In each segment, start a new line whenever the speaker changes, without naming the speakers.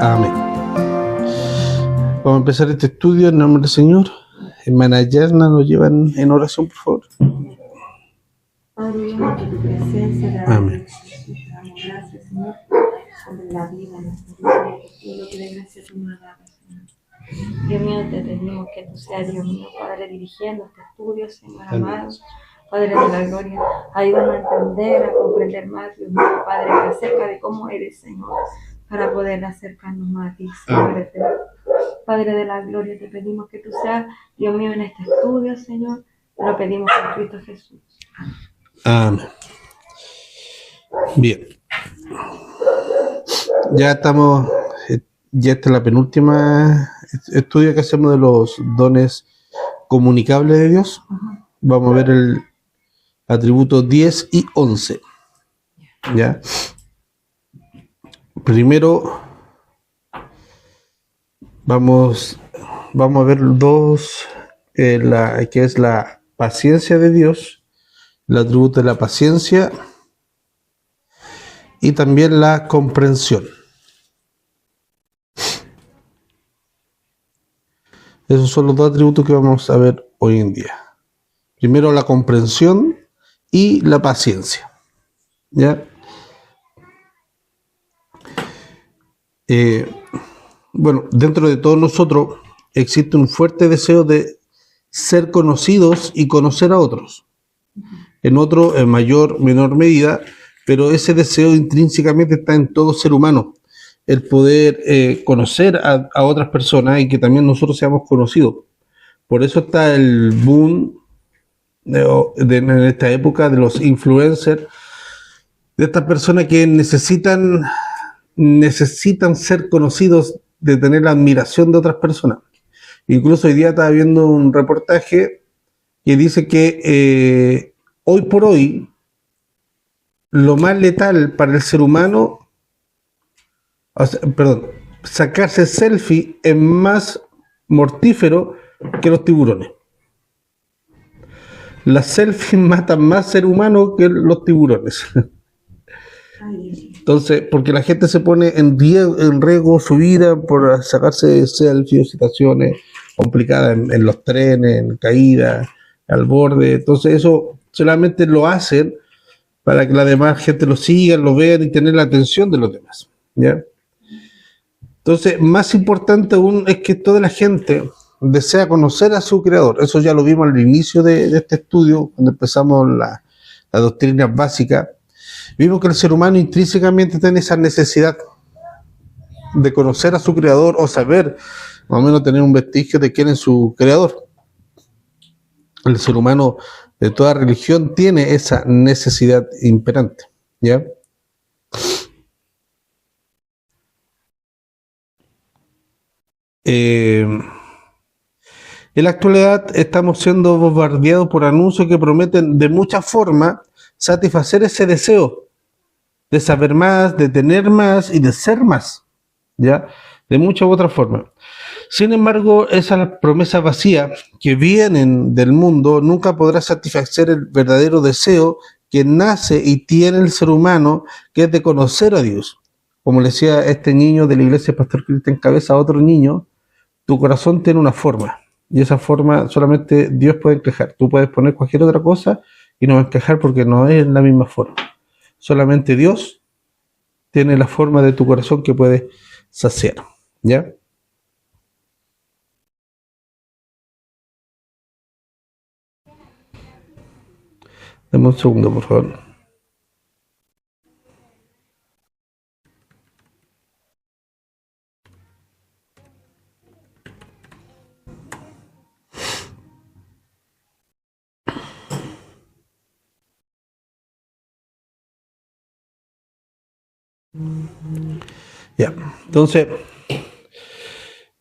Amén. Vamos a empezar este estudio en nombre del Señor. Hermana Yarna, nos llevan en oración, por favor.
Padre, venimos ante tu presencia, te
Amén.
damos gracias, Señor, por la vida, nuestra vida, por todo lo que de gracia tú nos has dado, Señor. Dios mío, te pedimos que tú seas, Dios mío, Padre, dirigiendo este estudio, Señor amado, Padre de la gloria, ayúdanos a entender, a comprender más, Dios mío, Padre, acerca de cómo eres, Señor, para poder acercarnos más a ti, Señor eterno. Padre de la gloria, te pedimos que tú seas, Dios mío, en este estudio, Señor, te lo pedimos por Cristo Jesús.
Amén. Bien. Ya estamos, ya esta es la penúltima estudio que hacemos de los dones comunicables de Dios. Vamos a ver el atributo 10 y 11. ¿Ya? Primero vamos a ver dos, que es la paciencia de Dios, el atributo de la paciencia y también la comprensión. Esos son los dos atributos que vamos a ver hoy en día. Primero la comprensión y la paciencia. ¿Ya? Bueno, dentro de todos nosotros existe un fuerte deseo de ser conocidos y conocer a otros. En otro, en mayor, menor medida, pero ese deseo intrínsecamente está en todo ser humano. El poder conocer a otras personas y que también nosotros seamos conocidos. Por eso está el boom en esta época de los influencers, de estas personas que necesitan ser conocidos, de tener la admiración de otras personas. Incluso hoy día estaba viendo un reportaje que dice que hoy por hoy lo más letal para el ser humano, sacarse selfie es más mortífero que los tiburones. Las selfies matan más ser humano que los tiburones. Entonces, porque la gente se pone en riesgo su vida por sacarse selfies, situaciones complicadas en los trenes, en caídas, al borde. Entonces, eso solamente lo hacen para que la demás gente lo siga, lo vean y tener la atención de los demás. ¿Ya? Entonces, más importante aún es que toda la gente desea conocer a su creador. Eso ya lo vimos al inicio de este estudio, cuando empezamos la doctrina básica. Vimos que el ser humano intrínsecamente tiene esa necesidad de conocer a su creador o saber, más o menos tener un vestigio de quién es su creador. El ser humano de toda religión tiene esa necesidad imperante. ¿Ya? En la actualidad estamos siendo bombardeados por anuncios que prometen de muchas formas satisfacer ese deseo de saber más, de tener más y de ser más, ¿ya? De muchas u otras formas. Sin embargo, esas promesas vacías que vienen del mundo nunca podrá satisfacer el verdadero deseo que nace y tiene el ser humano, que es de conocer a Dios. Como le decía este niño de la iglesia, Pastor Cristian Cabeza, a otro niño, tu corazón tiene una forma, y esa forma solamente Dios puede encajar. Tú puedes poner cualquier otra cosa y no va a encajar porque no es la misma forma. Solamente Dios tiene la forma de tu corazón que puede saciar. ¿Ya? Dame un segundo, por favor. Ya, entonces,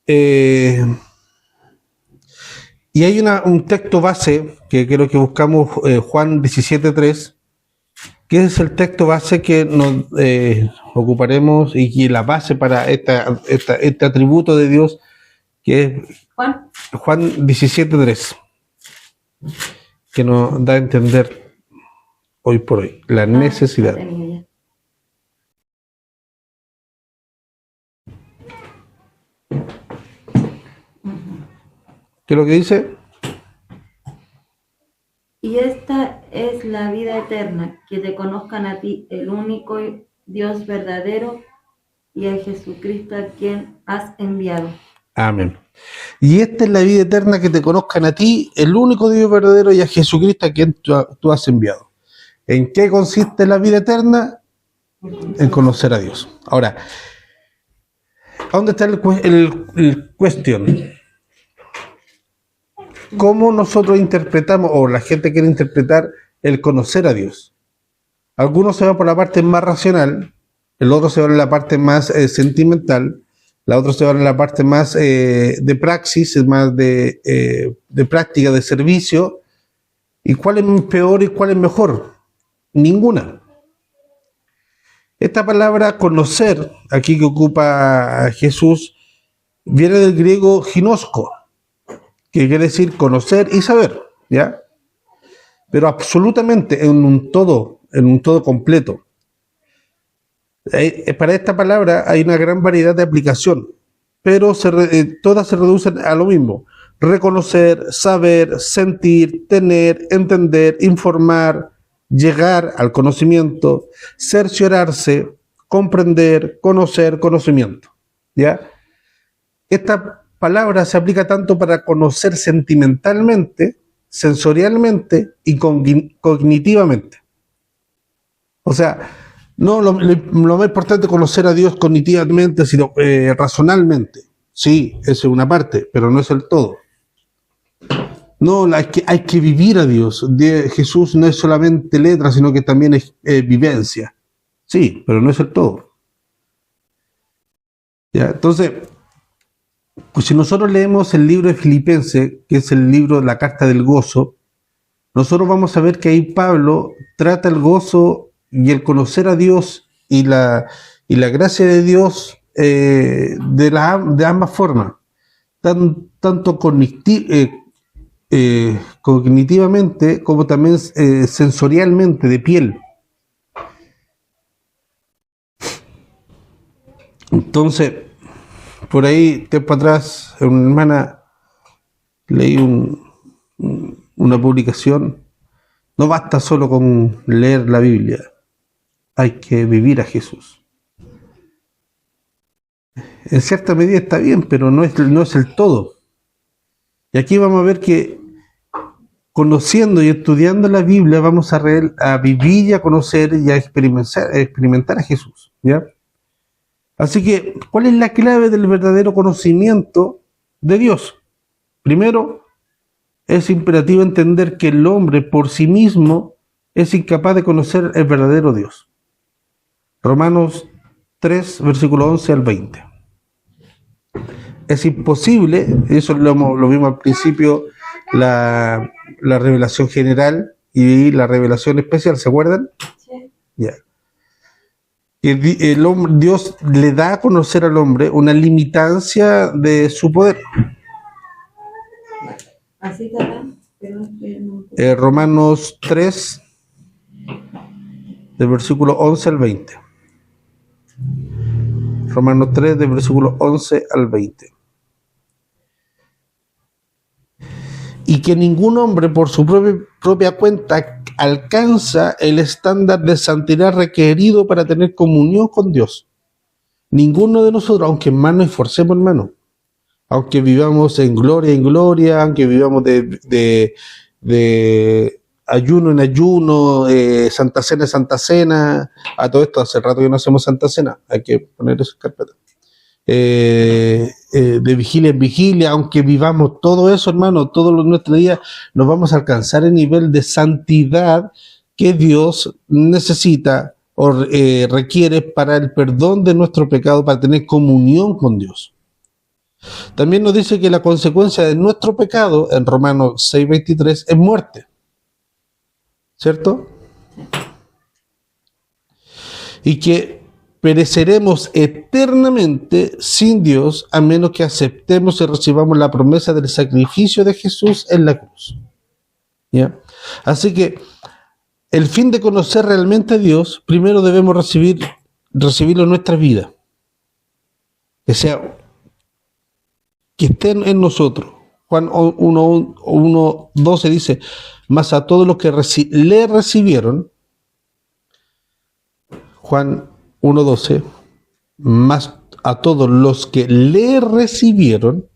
y hay un texto base que creo que buscamos, Juan 17:3, que es el texto base que nos ocuparemos y que la base para este atributo de Dios, que es Juan 17:3, que nos da a entender hoy por hoy la necesidad. ¿Qué es lo que dice?
Y esta es la vida eterna, que te conozcan a ti, el único Dios verdadero, y a Jesucristo a quien has enviado.
Amén. Y esta es la vida eterna, que te conozcan a ti, el único Dios verdadero, y a Jesucristo a quien tú has enviado. ¿En qué consiste la vida eterna? En conocer a Dios. Ahora, ¿a dónde está el cuestión? ¿Cómo nosotros interpretamos, o la gente quiere interpretar, el conocer a Dios? Algunos se van por la parte más racional, el otro se va en la parte más sentimental, la otra se va en la parte más de praxis, más de práctica, de servicio. ¿Y cuál es peor y cuál es mejor? Ninguna. Esta palabra conocer, aquí que ocupa Jesús, viene del griego ginosko, que quiere decir conocer y saber, ¿ya? Pero absolutamente en un todo completo. Para esta palabra hay una gran variedad de aplicación, pero todas se reducen a lo mismo: reconocer, saber, sentir, tener, entender, informar, llegar al conocimiento, cerciorarse, comprender, conocer, conocimiento, ¿ya? Esta palabra se aplica tanto para conocer sentimentalmente, sensorialmente y cognitivamente. O sea, no lo más importante es conocer a Dios cognitivamente, sino razonalmente. Sí, eso es una parte, pero no es el todo. No, hay que vivir a Dios. Jesús no es solamente letra, sino que también es vivencia. Sí, pero no es el todo. ¿Ya? Entonces, pues si nosotros leemos el libro de Filipenses, que es el libro de la Carta del Gozo, nosotros vamos a ver que ahí Pablo trata el gozo y el conocer a Dios y la gracia de Dios de ambas formas, tanto cognitivamente como también sensorialmente, de piel. Entonces, por ahí, tiempo atrás, una hermana, leí una publicación: no basta solo con leer la Biblia, hay que vivir a Jesús. En cierta medida está bien, pero no es el todo. Y aquí vamos a ver que conociendo y estudiando la Biblia vamos a vivir y a conocer y a experimentar a Jesús, ¿ya? Así que, ¿cuál es la clave del verdadero conocimiento de Dios? Primero, es imperativo entender que el hombre por sí mismo es incapaz de conocer el verdadero Dios. Romanos 3, versículo 11 al 20. Es imposible, eso lo vimos al principio, la revelación general y la revelación especial, ¿se acuerdan? Sí. Ya. Dios le da a conocer al hombre una limitancia de su poder.
Así
que Romanos 3, del versículo 11 al 20. Romanos 3, del versículo 11 al 20. Y que ningún hombre por su propia cuenta alcanza el estándar de santidad requerido para tener comunión con Dios. Ninguno de nosotros, aunque más nos esforcemos, hermano, aunque vivamos en gloria, aunque vivamos de ayuno en ayuno, Santa Cena en Santa Cena, a todo esto hace rato que no hacemos Santa Cena, hay que poner eso en carpeta. De vigilia en vigilia, aunque vivamos todo eso, hermano, todos nuestros días, nos vamos a alcanzar el nivel de santidad que Dios necesita o requiere para el perdón de nuestro pecado, para tener comunión con Dios. También nos dice que la consecuencia de nuestro pecado, en Romanos 6:23, es muerte. ¿Cierto? Y que pereceremos eternamente sin Dios a menos que aceptemos y recibamos la promesa del sacrificio de Jesús en la cruz. ¿Ya? Así que el fin de conocer realmente a Dios, primero debemos recibirlo en nuestra vida. Que esté en nosotros, Juan 1:12 dice, mas a todos los que le recibieron, Juan 1:12, más a todos los que le recibieron,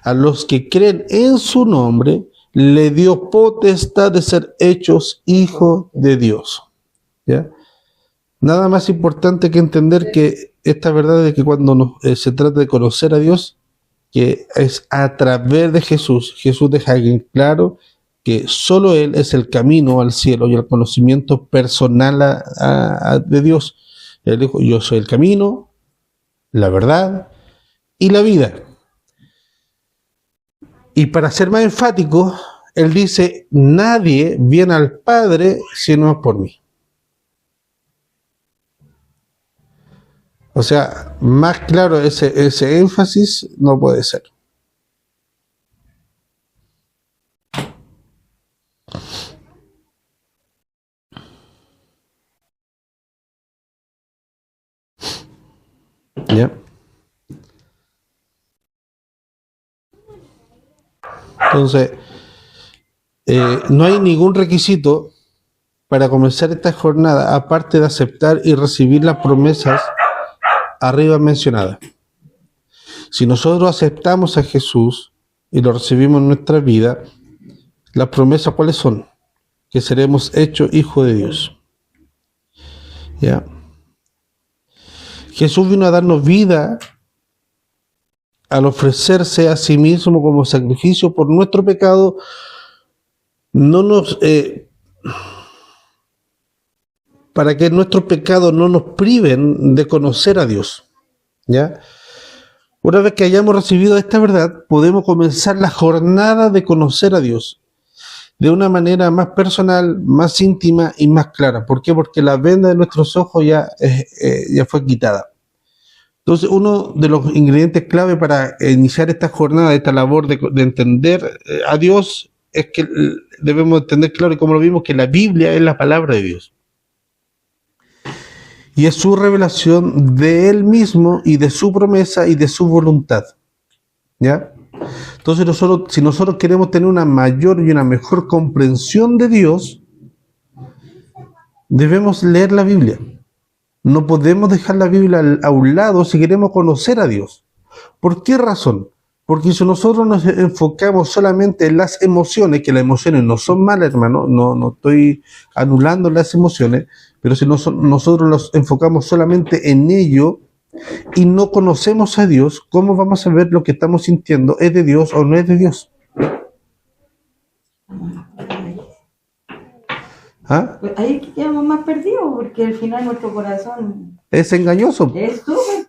a los que creen en su nombre, le dio potestad de ser hechos hijos de Dios. ¿Ya? Nada más importante que entender que esta verdad de que cuando se trata de conocer a Dios, que es a través de Jesús, Jesús deja bien claro que solo Él es el camino al cielo y al conocimiento personal de Dios. Él dijo, yo soy el camino, la verdad y la vida. Y para ser más enfático, Él dice, nadie viene al Padre si no es por mí. O sea, más claro ese énfasis no puede ser. ¿Ya? Entonces, no hay ningún requisito para comenzar esta jornada, aparte de aceptar y recibir las promesas arriba mencionadas. Si nosotros aceptamos a Jesús y lo recibimos en nuestra vida, las promesas, ¿cuáles son? Que seremos hechos hijos de Dios. ¿Ya? Jesús vino a darnos vida al ofrecerse a sí mismo como sacrificio por nuestro pecado, para que nuestros pecados no nos priven de conocer a Dios. ¿Ya? Una vez que hayamos recibido esta verdad, podemos comenzar la jornada de conocer a Dios de una manera más personal, más íntima y más clara. ¿Por qué? Porque la venda de nuestros ojos ya fue quitada. Entonces, uno de los ingredientes clave para iniciar esta jornada, esta labor de entender a Dios, es que debemos entender claro, y como lo vimos, que la Biblia es la palabra de Dios. Y es su revelación de Él mismo y de su promesa y de su voluntad. ¿Ya? Entonces, si nosotros queremos tener una mayor y una mejor comprensión de Dios, debemos leer la Biblia. No podemos dejar la Biblia a un lado si queremos conocer a Dios. ¿Por qué razón? Porque si nosotros nos enfocamos solamente en las emociones, que las emociones no son malas, hermano, no estoy anulando las emociones, pero si nosotros nos enfocamos solamente en ello y no conocemos a Dios, ¿cómo vamos a ver lo que estamos sintiendo? ¿Es de Dios o no es de Dios?
¿Ah? Pues ahí quedamos más perdidos, porque al final nuestro corazón
es engañoso.
Es súper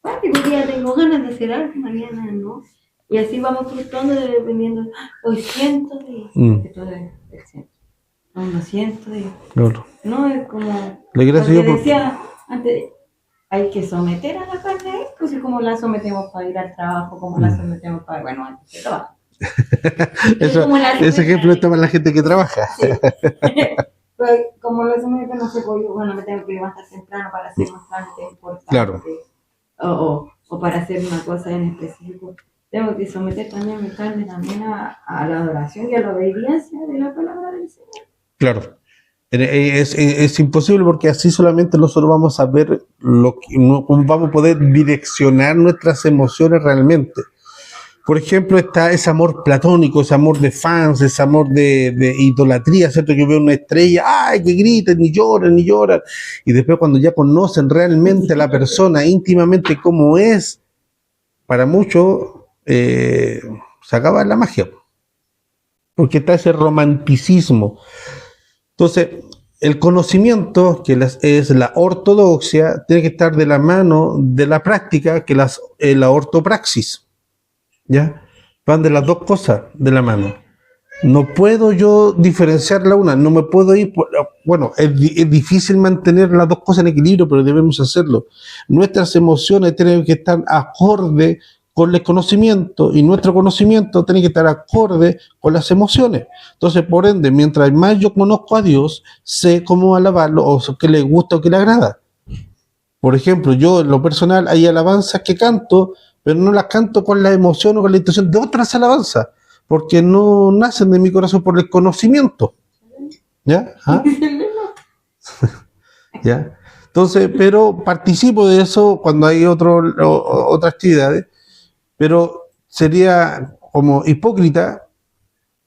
fácil, un día tengo ganas de hacer algo, mañana no. Y así vamos frustrando dependiendo. Hoy siento de esto es el centro. No siento de. No es como. Lo que decía antes, hay que someter a la carne, pues es como la sometemos para ir al trabajo, como la sometemos para. Bueno, antes de trabajo.
Ese ejemplo está para la gente que trabaja.
Sí. Pues, como lo someten, no sé, bueno, me tengo que levantar temprano para hacer un trámite importante.
Claro.
O para hacer una cosa en específico. Tengo que someter también mi carne también a la adoración y a la obediencia de la palabra del Señor.
Claro. Es imposible, porque así solamente nosotros vamos a ver cómo vamos a poder direccionar nuestras emociones realmente. Por ejemplo, está ese amor platónico, ese amor de fans, ese amor de idolatría, ¿cierto? Yo veo una estrella, ¡ay!, que griten, ni lloran, ni lloran. Y después, cuando ya conocen realmente a la persona íntimamente cómo es, para muchos se acaba la magia. Porque está ese romanticismo. Entonces, el conocimiento, que es la ortodoxia, tiene que estar de la mano de la práctica, que es la ortopraxis. ¿Ya? Van de las dos cosas de la mano. No puedo yo diferenciar la una, no me puedo ir bueno, es difícil mantener las dos cosas en equilibrio, pero debemos hacerlo. Nuestras emociones tienen que estar acorde con el conocimiento, y nuestro conocimiento tiene que estar acorde con las emociones. Entonces, por ende, mientras más yo conozco a Dios, sé cómo alabarlo, o qué le gusta o qué le agrada. Por ejemplo, yo en lo personal hay alabanzas que canto pero no las canto con la emoción o con la intención de otras alabanzas, porque no nacen de mi corazón por el conocimiento. ¿Ya? ¿Ah? ¿Ya? Entonces, pero participo de eso cuando hay otras actividades, pero sería como hipócrita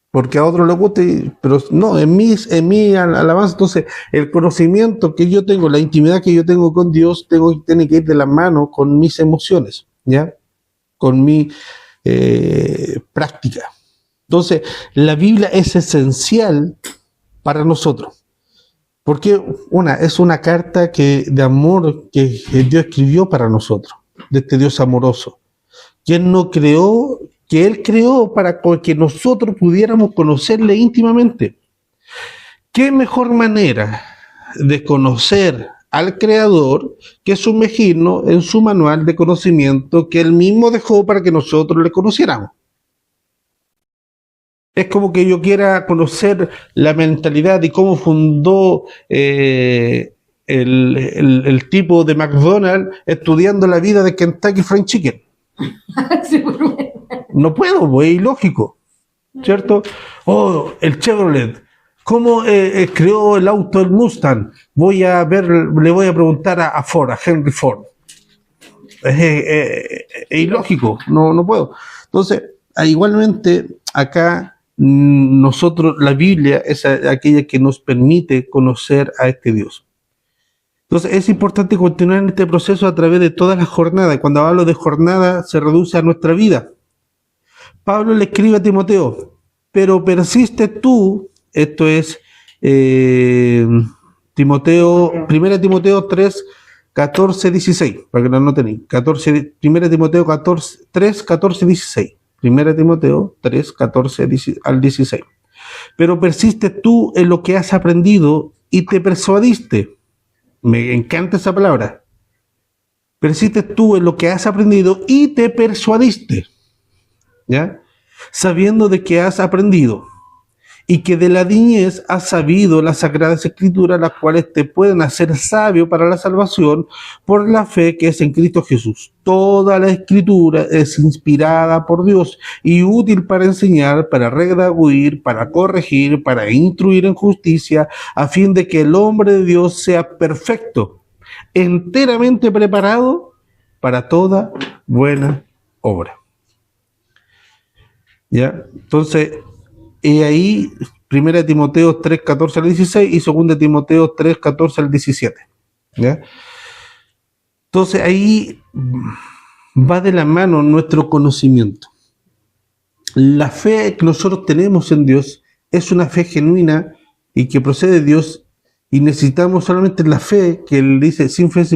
porque a otro le guste, pero no, en mi alabanza. Entonces, el conocimiento que yo tengo, la intimidad que yo tengo con Dios, tiene que ir de la mano con mis emociones, ¿ya? Con mi práctica. Entonces, la Biblia es esencial para nosotros, porque es una carta de amor que Dios escribió para nosotros, de este Dios amoroso, quien no creó, que Él creó para que nosotros pudiéramos conocerle íntimamente. ¿Qué mejor manera de conocer al Creador que sumergirnos en su manual de conocimiento que Él mismo dejó para que nosotros le conociéramos? Es como que yo quiera conocer la mentalidad y cómo fundó el tipo de McDonald's estudiando la vida de Kentucky Fried Chicken. No puedo, pues es ilógico, ¿cierto? El Chevrolet, ¿cómo creó el auto el Mustang? Le voy a preguntar a Ford, a Henry Ford. Es ilógico, no puedo. Entonces, igualmente, acá nosotros, la Biblia es aquella que nos permite conocer a este Dios. Entonces es importante continuar en este proceso a través de todas las jornadas. Cuando hablo de jornada se reduce a nuestra vida. Pablo le escribe a Timoteo, pero persiste tú, esto es Timoteo, 1 Timoteo 3, 14, 16, para que no lo tenéis. 1 Timoteo 3, 14, 16. 1 Timoteo 3, 14 al 16. Pero persiste tú en lo que has aprendido y te persuadiste. Me encanta esa palabra. Persiste tú en lo que has aprendido y te persuadiste. ¿Ya? Sabiendo de que has aprendido y que de la niñez has sabido las sagradas escrituras, las cuales te pueden hacer sabio para la salvación por la fe que es en Cristo Jesús. Toda la escritura es inspirada por Dios y útil para enseñar, para redarguir, para corregir, para instruir en justicia, a fin de que el hombre de Dios sea perfecto, enteramente preparado para toda buena obra. ¿Ya? Entonces, y ahí 1 Timoteo 3, 14 al 16 y 2 Timoteo 3, 14 al 17. ¿Ya? Entonces ahí va de la mano nuestro conocimiento. La fe que nosotros tenemos en Dios es una fe genuina y que procede de Dios, y necesitamos solamente la fe que Él dice, sin fe es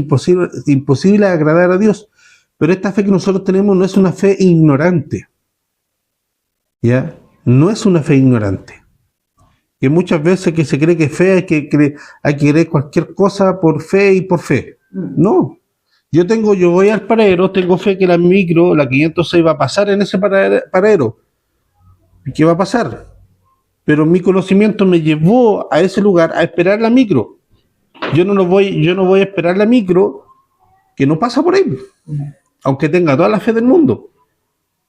imposible agradar a Dios. Pero esta fe que nosotros tenemos no es una fe ignorante. ¿Ya? No es una fe ignorante. Que muchas veces que se cree que fe hay que creer cualquier cosa por fe y por fe. No. Yo voy al paradero, tengo fe que la micro, la 506 va a pasar en ese paradero. ¿Y qué va a pasar? Pero mi conocimiento me llevó a ese lugar a esperar la micro. Yo no voy a esperar la micro que no pasa por ahí, aunque tenga toda la fe del mundo.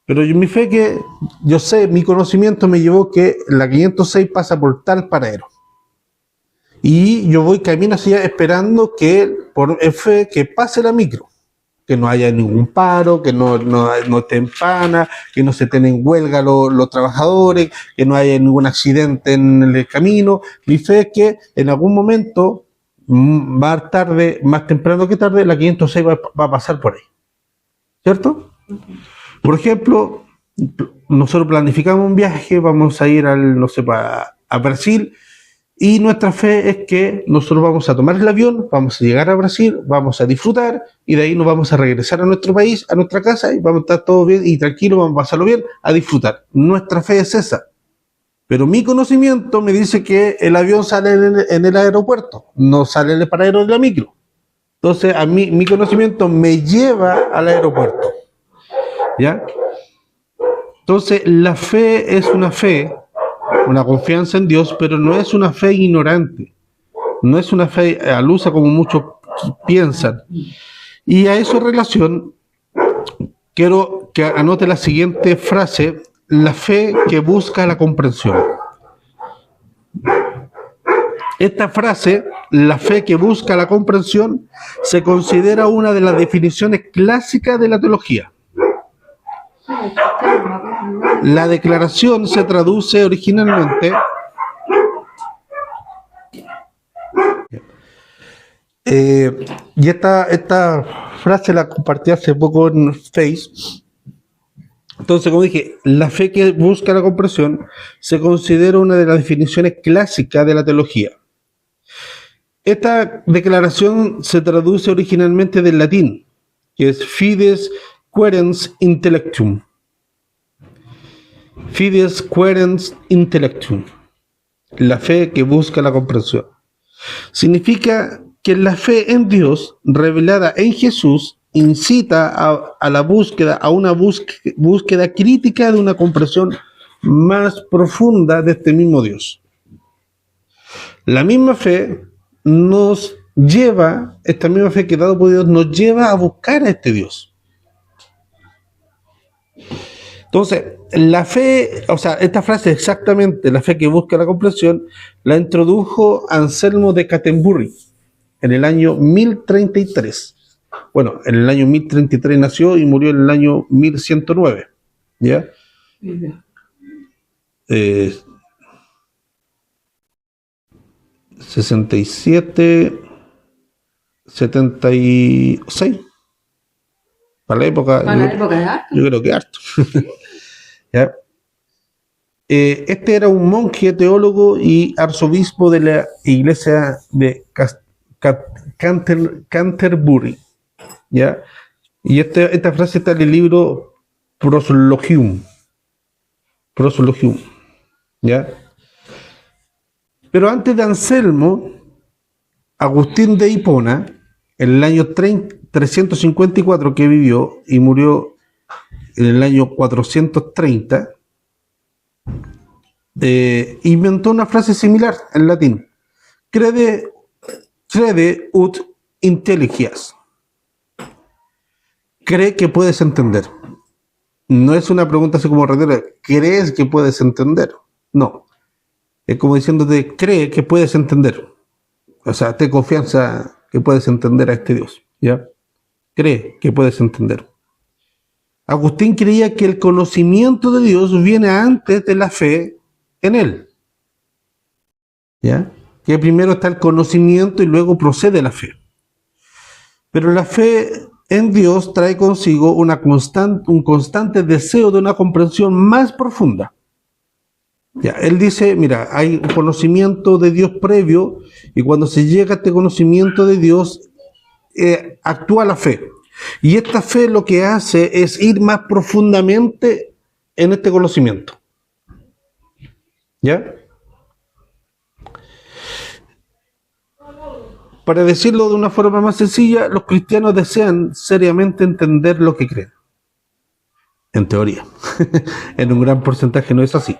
Pero mi fe que yo sé, mi conocimiento me llevó que la 506 pasa por tal paradero. Y yo voy camino hacia allá esperando que, por fe, que pase la micro. Que no haya ningún paro, que no esté en pana, que no se estén en huelga los trabajadores, que no haya ningún accidente en el camino. Mi fe es que en algún momento, más tarde, más temprano que tarde, la 506 va a pasar por ahí. ¿Cierto? Por ejemplo, nosotros planificamos un viaje, vamos a ir a Brasil, y nuestra fe es que nosotros vamos a tomar el avión, vamos a llegar a Brasil, vamos a disfrutar, y de ahí nos vamos a regresar a nuestro país, a nuestra casa, y vamos a estar todos bien y tranquilos, vamos a pasarlo bien, a disfrutar. Nuestra fe es esa. Pero mi conocimiento me dice que el avión sale en el aeropuerto, no sale en el paradero de la micro. Entonces, a mí, mi conocimiento me lleva al aeropuerto. ¿Ya? Entonces, la fe es una fe, una confianza en Dios, pero no es una fe ignorante. No es una fe alusa como muchos piensan. Y a eso relación, quiero que anote la siguiente frase: la fe que busca la comprensión. Esta frase, la fe que busca la comprensión, se considera una de las definiciones clásicas de la teología. La declaración se traduce originalmente y esta frase la compartí hace poco en Face. Entonces, como dije, la fe que busca la comprensión se considera una de las definiciones clásicas de la teología. Esta declaración se traduce originalmente del latín, que es fides querens intellectum. Fides querens intellectum. La fe que busca la comprensión. Significa que la fe en Dios, revelada en Jesús, incita a la búsqueda, a una búsqueda crítica de una comprensión más profunda de este mismo Dios. La misma fe nos lleva, esta misma fe que dado por Dios, nos lleva a buscar a este Dios. Entonces, la fe, o sea, esta frase exactamente, la fe que busca la comprensión, la introdujo Anselmo de Canterbury en el año 1033. Bueno, en el año 1033 nació y murió en el año 1109. ¿Ya? 67, 76. Para la época de harto. Yo creo que harto. ¿Ya? Este era un monje, teólogo y arzobispo de la iglesia de Canterbury. ¿Ya? Y esta frase está en el libro Proslogium. ¿Ya? Pero antes de Anselmo, Agustín de Hipona, en el año 354 que vivió y murió en el año 430, inventó una frase similar en latín: crede ut intelligias. Cree que puedes entender. No es una pregunta así como retórica, ¿crees que puedes entender? No. Es como diciéndote, cree que puedes entender. O sea, ten confianza que puedes entender a este Dios. ¿Ya? Cree que puedes entender. Agustín creía que el conocimiento de Dios viene antes de la fe en Él. ¿Ya? Que primero está el conocimiento y luego procede la fe. Pero la fe en Dios trae consigo un constante deseo de una comprensión más profunda. Ya, él dice, mira, hay un conocimiento de Dios previo y cuando se llega a este conocimiento de Dios, actúa la fe. Y esta fe lo que hace es ir más profundamente en este conocimiento. ¿Ya? Para decirlo de una forma más sencilla, los cristianos desean seriamente entender lo que creen. En teoría. En un gran porcentaje no es así.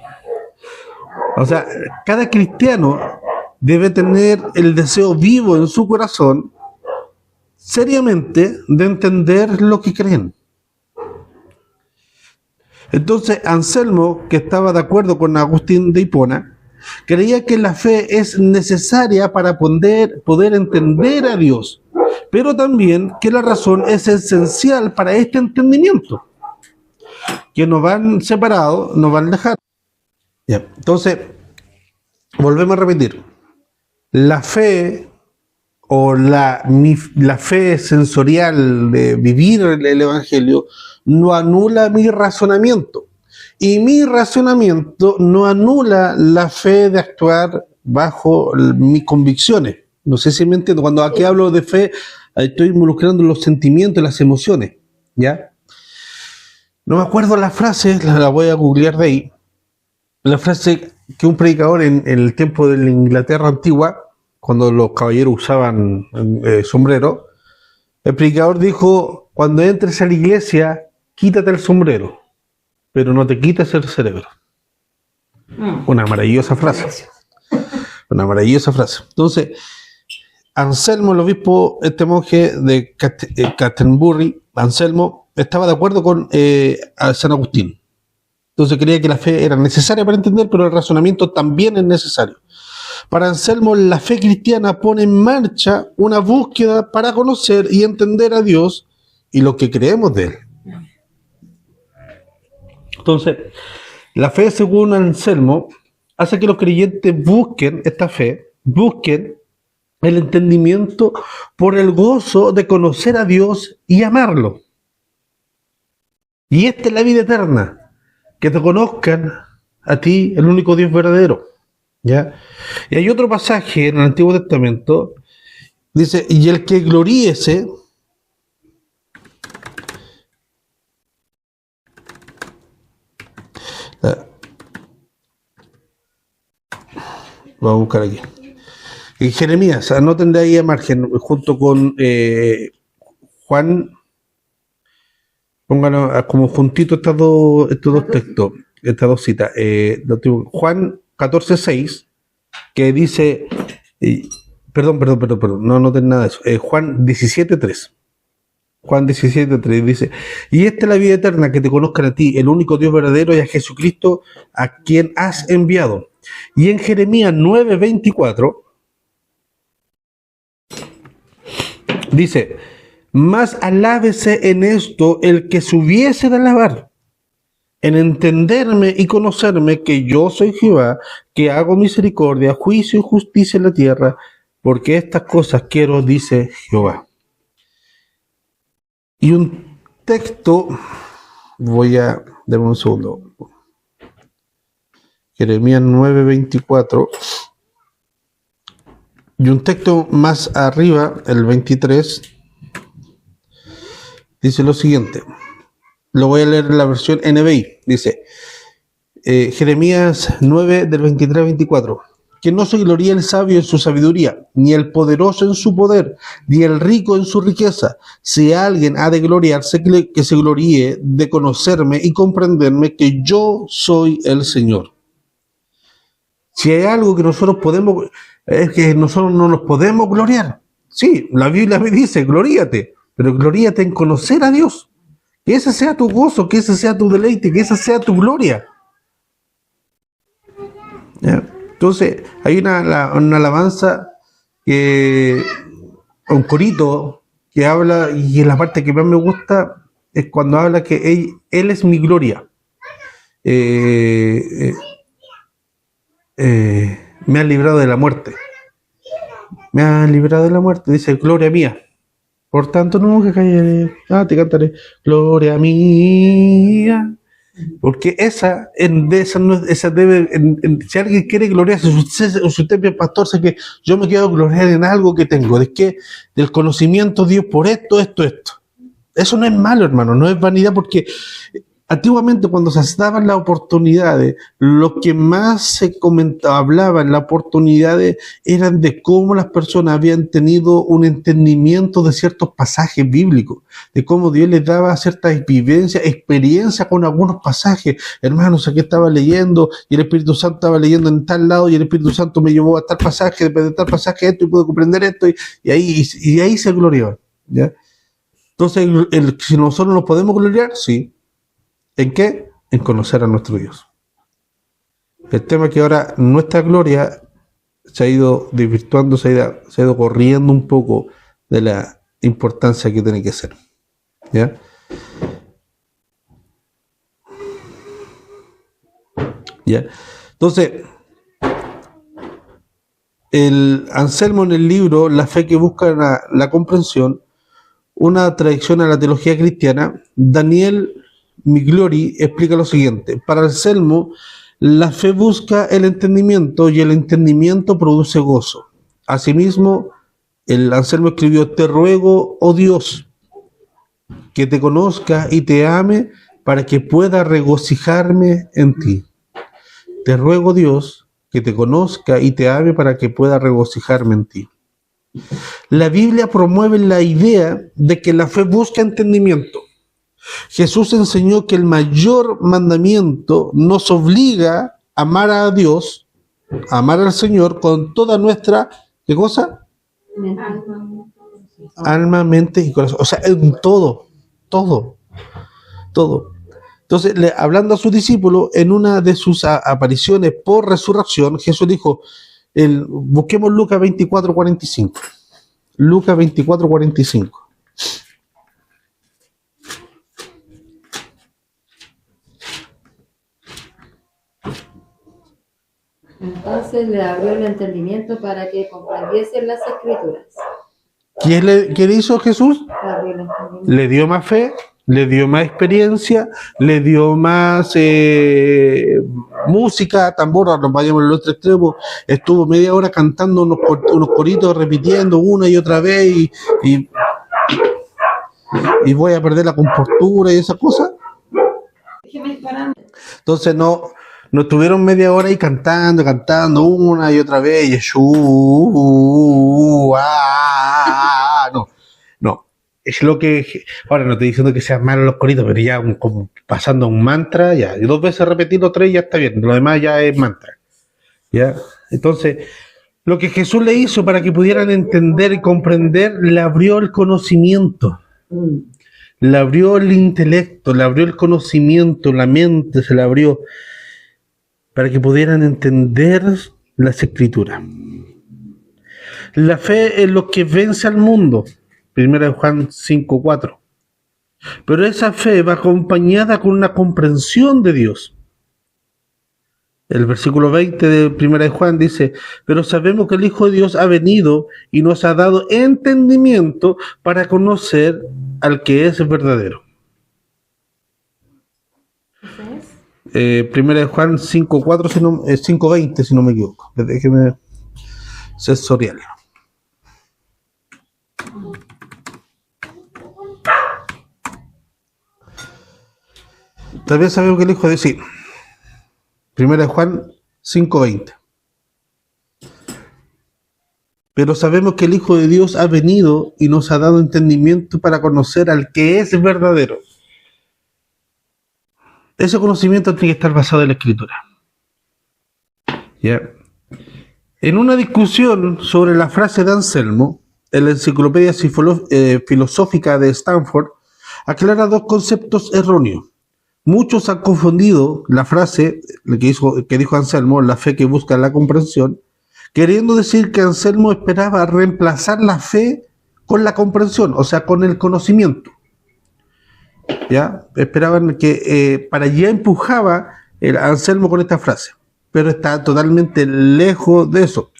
O sea, cada cristiano debe tener el deseo vivo en su corazón, seriamente, de entender lo que creen. Entonces, Anselmo, que estaba de acuerdo con Agustín de Hipona, creía que la fe es necesaria para poder entender a Dios, pero también que la razón es esencial para este entendimiento, que nos van separados, nos van a dejar. Ya, entonces, volvemos a repetir, la fe o la fe sensorial de vivir el Evangelio no anula mi razonamiento. Y mi razonamiento no anula la fe de actuar bajo mis convicciones. No sé si me entiendo. Cuando aquí hablo de fe, estoy involucrando los sentimientos, las emociones. ¿Ya? No me acuerdo la frase, la voy a googlear de ahí. La frase que un predicador en el tiempo de la Inglaterra antigua, cuando los caballeros usaban sombrero, el predicador dijo, cuando entres a la iglesia, quítate el sombrero, pero no te quites el cerebro. Una maravillosa frase. Una maravillosa frase. Entonces, Anselmo, el obispo, este monje de Canterbury, Anselmo, estaba de acuerdo con a San Agustín. Entonces creía que la fe era necesaria para entender, pero el razonamiento también es necesario. Para Anselmo, la fe cristiana pone en marcha una búsqueda para conocer y entender a Dios y lo que creemos de Él. Entonces, la fe, según Anselmo, hace que los creyentes busquen esta fe, busquen el entendimiento por el gozo de conocer a Dios y amarlo. Y esta es la vida eterna, que te conozcan a ti, el único Dios verdadero. ¿Ya? Y hay otro pasaje en el Antiguo Testamento, dice, y el que gloríese, vamos a buscar aquí. En Jeremías, anoten de ahí a margen, junto con Juan, pónganlo como juntito estos dos textos, estas dos citas. Juan 14:6, que dice, perdón, no anoten nada de eso. Juan 17:3. Juan 17:3 dice, y esta es la vida eterna, que te conozcan a ti, el único Dios verdadero, y a Jesucristo, a quien has enviado. Y en Jeremías 9:24 dice, mas alábese en esto el que se hubiese de alabar, en entenderme y conocerme que yo soy Jehová, que hago misericordia, juicio y justicia en la tierra, porque estas cosas quiero, dice Jehová. Y un texto, deme un segundo, Jeremías 9:24, y un texto más arriba, el 23, dice lo siguiente. Lo voy a leer en la versión NBI. Dice, Jeremías 9, del 23 al 24. Que no se gloríe el sabio en su sabiduría, ni el poderoso en su poder, ni el rico en su riqueza. Si alguien ha de gloriarse, que se gloríe de conocerme y comprenderme, que yo soy el Señor. Si hay algo que nosotros podemos, es que nosotros no nos podemos gloriar. Sí, la Biblia me dice, gloríate, pero gloríate en conocer a Dios. Que ese sea tu gozo, que ese sea tu deleite, que esa sea tu gloria. ¿Ya? Entonces, hay una alabanza, un corito que habla, y en la parte que más me gusta es cuando habla que él es mi gloria. Me ha librado de la muerte. Me ha librado de la muerte, dice, gloria mía. Por tanto, nunca callaré. Te cantaré, gloria mía. Porque esa debe, si alguien quiere gloriarse, si usted es pastor, sé que yo me quiero gloriar en algo que tengo, del conocimiento de Dios por esto. Eso no es malo, hermano, no es vanidad, porque antiguamente, cuando se daban las oportunidades, lo que más se comentaba, hablaba en las oportunidades, eran de cómo las personas habían tenido un entendimiento de ciertos pasajes bíblicos, de cómo Dios les daba ciertas vivencias, experiencias con algunos pasajes. Hermanos, aquí estaba leyendo, y el Espíritu Santo estaba leyendo en tal lado, y el Espíritu Santo me llevó a tal pasaje, después de tal pasaje esto, y pude comprender esto, y ahí se gloriaban, ¿ya? Entonces, si nosotros nos podemos gloriar, sí. ¿En qué? En conocer a nuestro Dios. El tema es que ahora nuestra gloria se ha ido desvirtuando, se ha ido corriendo un poco de la importancia que tiene que ser. ¿Ya? ¿Ya? Entonces, el Anselmo, en el libro La fe que busca la comprensión, una traducción a la teología cristiana, Daniel Migliori explica lo siguiente. Para Anselmo, la fe busca el entendimiento, y el entendimiento produce gozo. Asimismo, el Anselmo escribió, te ruego, oh Dios, que te conozca y te ame para que pueda regocijarme en ti. Te ruego, Dios, que te conozca y te ame para que pueda regocijarme en ti. La Biblia promueve la idea de que la fe busca entendimiento. Jesús enseñó que el mayor mandamiento nos obliga a amar a Dios, a amar al Señor con toda nuestra, ¿qué cosa? Alma, mente y corazón. O sea, en todo, todo, todo. Entonces, hablando a sus discípulos, en una de sus apariciones por resurrección, Jesús dijo, busquemos Lucas 24:45. Lucas 24:45.
Entonces le abrió el entendimiento para que comprendiesen las escrituras.
¿Qué le hizo Jesús? Le dio más fe, le dio más experiencia, le dio más música, tambor, nos vayamos al otro extremo, estuvo media hora cantando unos coritos, repitiendo una y otra vez y voy a perder la compostura y esas cosas. Entonces no estuvieron media hora ahí cantando una y otra vez, no. Es lo que, ahora no estoy diciendo que sean malos los coritos, pero ya como pasando un mantra, ya, y 2 veces repetirlo, 3 ya está bien, lo demás ya es mantra, ya. Entonces, lo que Jesús le hizo para que pudieran entender y comprender, le abrió el conocimiento, le abrió el intelecto, le abrió el conocimiento, la mente se le abrió, para que pudieran entender las escrituras. La fe es lo que vence al mundo. 1 Juan 5:4. Pero esa fe va acompañada con una comprensión de Dios. El versículo 20 de 1 Juan dice, pero sabemos que el Hijo de Dios ha venido y nos ha dado entendimiento para conocer al que es verdadero. 1 Juan 5:4, 5:20, si no me equivoco. Déjeme sensoriarlo. También sabemos que el Hijo de Dios, sí. 1 Juan 5:20. Pero sabemos que el Hijo de Dios ha venido y nos ha dado entendimiento para conocer al que es verdadero. Ese conocimiento tiene que estar basado en la Escritura. ¿Ya? En una discusión sobre la frase de Anselmo, en la Enciclopedia Filosófica de Stanford, aclara 2 conceptos erróneos. Muchos han confundido la frase que dijo Anselmo, la fe que busca la comprensión, queriendo decir que Anselmo esperaba reemplazar la fe con la comprensión, o sea, con el conocimiento. ¿Ya? Esperaban que para allá empujaba el Anselmo con esta frase, pero está totalmente lejos de eso.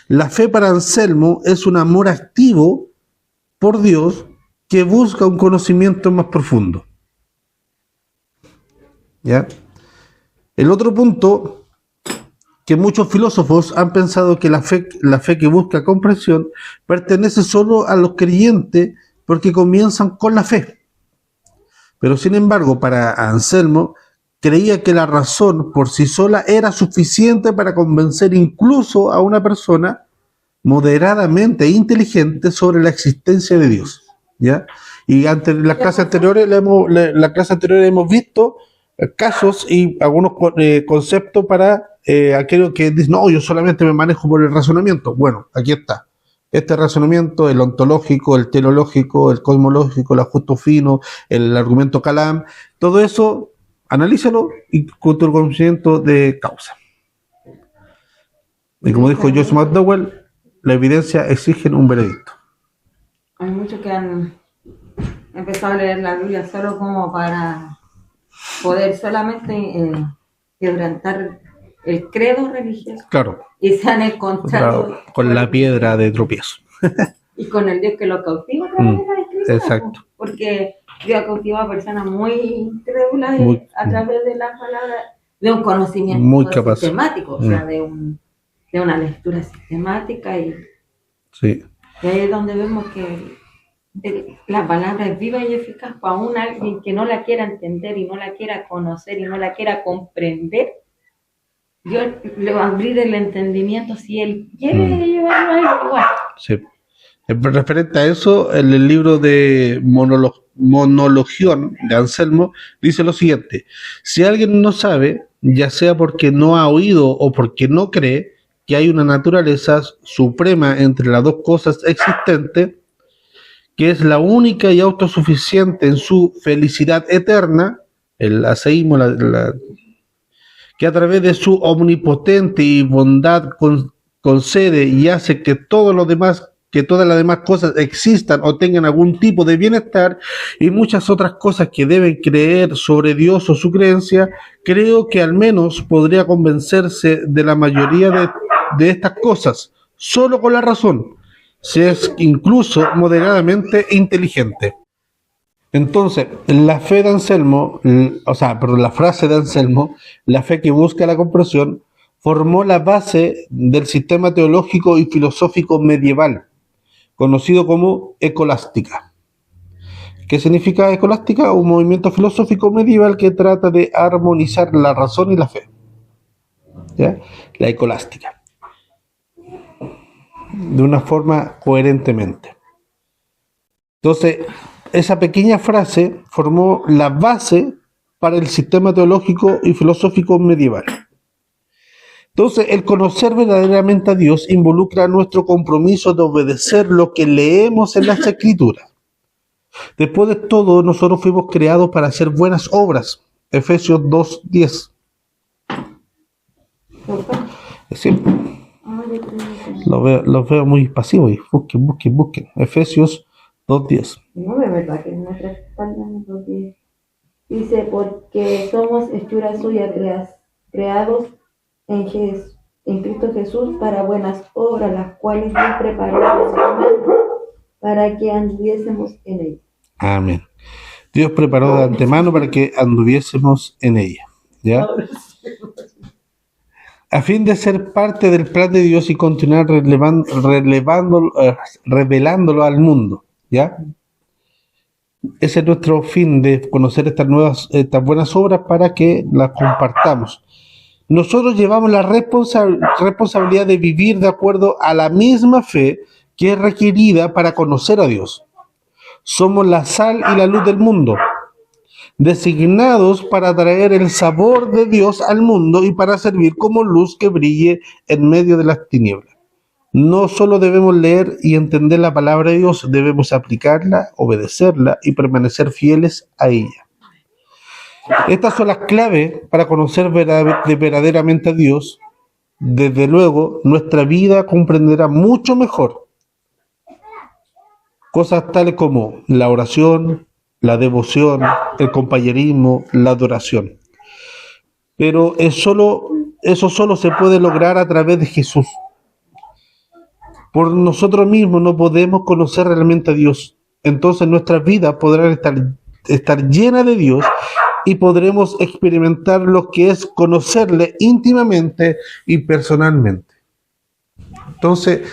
La fe para Anselmo es un amor activo por Dios que busca un conocimiento más profundo. ¿Ya? El otro punto, que muchos filósofos han pensado que la fe que busca comprensión pertenece solo a los creyentes porque comienzan con la fe. Pero sin embargo, para Anselmo, creía que la razón por sí sola era suficiente para convencer incluso a una persona moderadamente inteligente sobre la existencia de Dios. ¿Ya? Y ante las clases anteriores hemos visto casos y algunos conceptos para aquellos que dicen, no, yo solamente me manejo por el razonamiento. Bueno, aquí está. Este razonamiento, el ontológico, el teleológico, el cosmológico, el ajusto fino, el argumento Kalam, todo eso, analízalo y con tu conocimiento de causa. Y como dijo Joyce McDowell, la evidencia exige un veredicto.
Hay muchos que han empezado a leer la Biblia solo como para poder solamente quebrantar el credo religioso.
Claro.
Y se han encontrado
con la piedra de tropiezo.
Y con el Dios que lo cautiva a través de la escritura.
Exacto.
Porque Dios cautiva a personas muy incrédulas a través de la palabra, de un conocimiento
muy capaz,
sistemático, o sea, de una lectura sistemática.
Sí.
Y ahí es donde vemos que la palabra es viva y eficaz para un alguien que no la quiera entender y no la quiera conocer y no la quiera comprender. Dios le va a abrir el entendimiento si él quiere llevarlo a él igual.
Sí. Referente a eso, en el libro de Monologión de Anselmo dice lo siguiente: si alguien no sabe, ya sea porque no ha oído o porque no cree, que hay una naturaleza suprema entre las dos cosas existentes, que es la única y autosuficiente en su felicidad eterna, el aseísmo, que a través de su omnipotente y bondad concede y hace que todo lo demás, que todas las demás cosas existan o tengan algún tipo de bienestar, y muchas otras cosas que deben creer sobre Dios o su creencia, creo que al menos podría convencerse de la mayoría de estas cosas, solo con la razón, si es incluso moderadamente inteligente. Entonces, la fe de Anselmo, la frase de Anselmo, la fe que busca la comprensión, formó la base del sistema teológico y filosófico medieval, conocido como escolástica. ¿Qué significa escolástica? Un movimiento filosófico medieval que trata de armonizar la razón y la fe. ¿Ya? La escolástica. De una forma coherentemente. Entonces, esa pequeña frase formó la base para el sistema teológico y filosófico medieval. Entonces, el conocer verdaderamente a Dios involucra nuestro compromiso de obedecer lo que leemos en las Escrituras. Después de todo, nosotros fuimos creados para hacer buenas obras. Efesios 2:10. Sí. Los veo muy pasivos. Busquen. Efesios 2:10.
No, de verdad que en nuestra espalda dice, porque somos hechura suya, creados en Cristo Jesús para buenas obras, las cuales Dios preparó de antemano para que anduviésemos en ella.
Amén. Dios preparó de antemano para que anduviésemos en ella. ¿Ya? A fin de ser parte del plan de Dios y continuar revelándolo al mundo. ¿Ya? Ese es nuestro fin, de conocer estas buenas obras para que las compartamos. Nosotros llevamos la responsabilidad de vivir de acuerdo a la misma fe que es requerida para conocer a Dios. Somos la sal y la luz del mundo, designados para traer el sabor de Dios al mundo y para servir como luz que brille en medio de las tinieblas. No solo debemos leer y entender la palabra de Dios, debemos aplicarla, obedecerla y permanecer fieles a ella. Estas son las claves para conocer verdaderamente a Dios. Desde luego, nuestra vida comprenderá mucho mejor cosas tales como la oración, la devoción, el compañerismo, la adoración. Pero eso solo se puede lograr a través de Jesús. Por nosotros mismos no podemos conocer realmente a Dios. Entonces nuestras vidas podrán estar llenas de Dios y podremos experimentar lo que es conocerle íntimamente y personalmente. Entonces,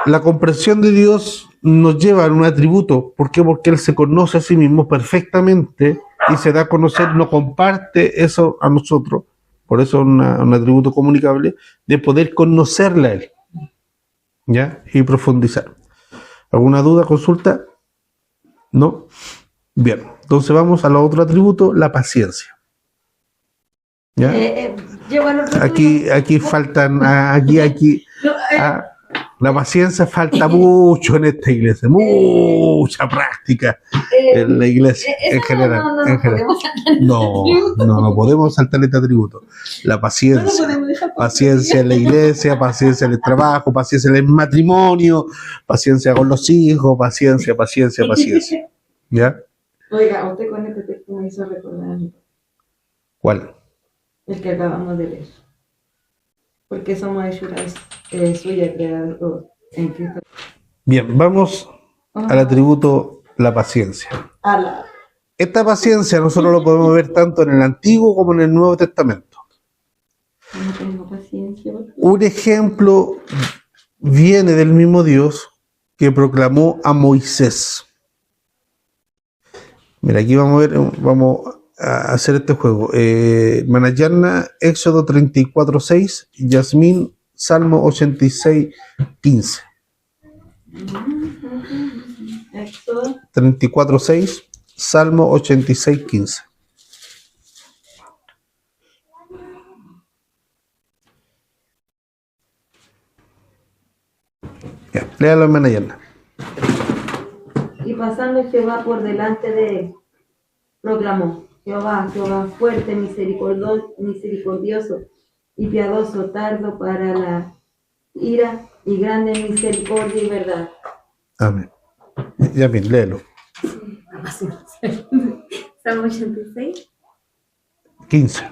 la comprensión de Dios nos lleva a un atributo. ¿Por qué? Porque Él se conoce a sí mismo perfectamente y se da a conocer, no comparte eso a nosotros. Por eso es un atributo comunicable, de poder conocerle a Él. ¿Ya? Y profundizar. ¿Alguna duda, consulta? ¿No? Bien, entonces vamos al otro atributo, la paciencia. ¿Ya? Aquí faltan, la paciencia falta mucho en esta iglesia, mucha práctica en la iglesia en general. No podemos saltar este atributo. La paciencia, paciencia en la iglesia, paciencia en el trabajo, paciencia en el matrimonio, paciencia con los hijos, paciencia. ¿Ya?
Oiga, usted con este texto me hizo recordar.
¿Cuál?
El que acabamos de leer. Porque somos hechuras suya, creados en Cristo.
Bien, vamos al atributo la paciencia. Esta paciencia nosotros lo podemos ver tanto en el Antiguo como en el Nuevo Testamento.
No tengo paciencia.
Un ejemplo viene del mismo Dios que proclamó a Moisés. Mira, aquí vamos a hacer este juego. Manayana, Éxodo 34:6, Yasmín, Salmo 86:15.
Éxodo
34:6, Salmo 86:15. Ya, léalo, hermana Yana.
Y pasando Jehová por delante de él, proclamó: Jehová, Jehová, fuerte, misericordioso y piadoso, tardo para la ira y grande en misericordia y verdad.
Amén. Ya bien, léelo.
Salmo 86.
15.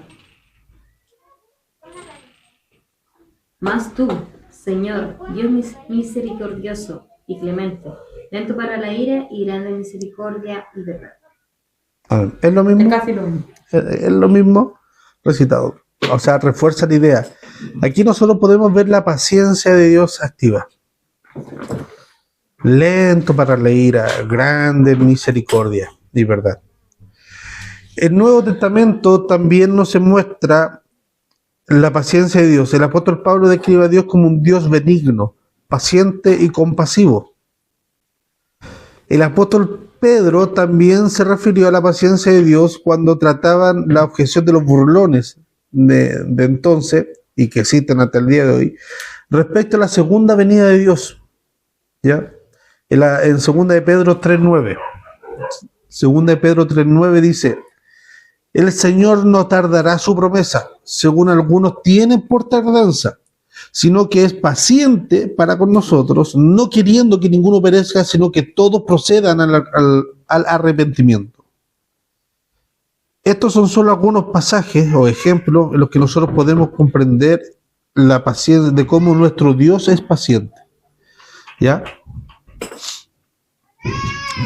Mas tú, Señor, Dios misericordioso y clemente, lento para la ira y grande en misericordia y verdad.
Amén. Es lo mismo.
Es casi lo mismo.
Es lo mismo recitado. O sea, refuerza la idea. Aquí nosotros podemos ver la paciencia de Dios activa. Lento para la ira, grande en misericordia y verdad. El Nuevo Testamento también nos muestra la paciencia de Dios. El apóstol Pablo describe a Dios como un Dios benigno, paciente y compasivo. El apóstol Pedro también se refirió a la paciencia de Dios cuando trataban la objeción de los burlones de entonces, y que existen hasta el día de hoy, respecto a la segunda venida de Dios. ¿Ya? En 2 de Pedro 3.9. 2 de Pedro 3.9 dice: el Señor no tardará su promesa, según algunos tienen por tardanza, sino que es paciente para con nosotros, no queriendo que ninguno perezca, sino que todos procedan al arrepentimiento. Estos son solo algunos pasajes o ejemplos en los que nosotros podemos comprender la paciencia, de cómo nuestro Dios es paciente. ¿Ya?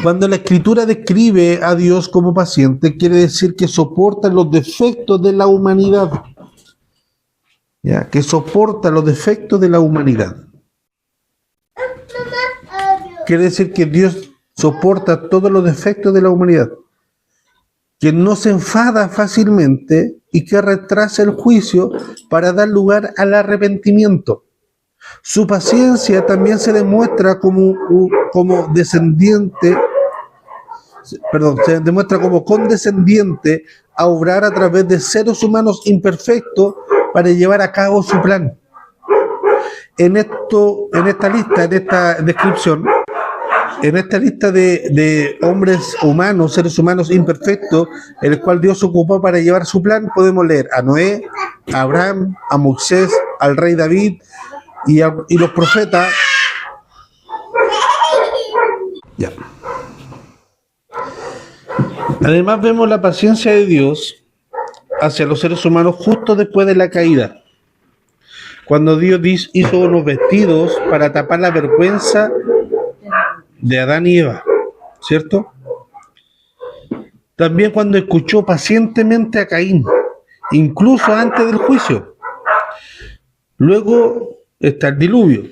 Cuando la Escritura describe a Dios como paciente, quiere decir que soporta los defectos de la humanidad. ¿Ya? Que soporta los defectos de la humanidad. Quiere decir que Dios soporta todos los defectos de la humanidad. Que no se enfada fácilmente y que retrasa el juicio para dar lugar al arrepentimiento. Su paciencia también se demuestra como condescendiente a obrar a través de seres humanos imperfectos para llevar a cabo su plan. En esta descripción, en esta lista de hombres humanos, seres humanos imperfectos, el cual Dios ocupó para llevar su plan, podemos leer a Noé, a Abraham, a Moisés, al rey David y los profetas. Ya. Además vemos la paciencia de Dios hacia los seres humanos justo después de la caída, cuando Dios hizo unos vestidos para tapar la vergüenza de Adán y Eva, ¿cierto? También cuando escuchó pacientemente a Caín, incluso antes del juicio. Luego está el diluvio.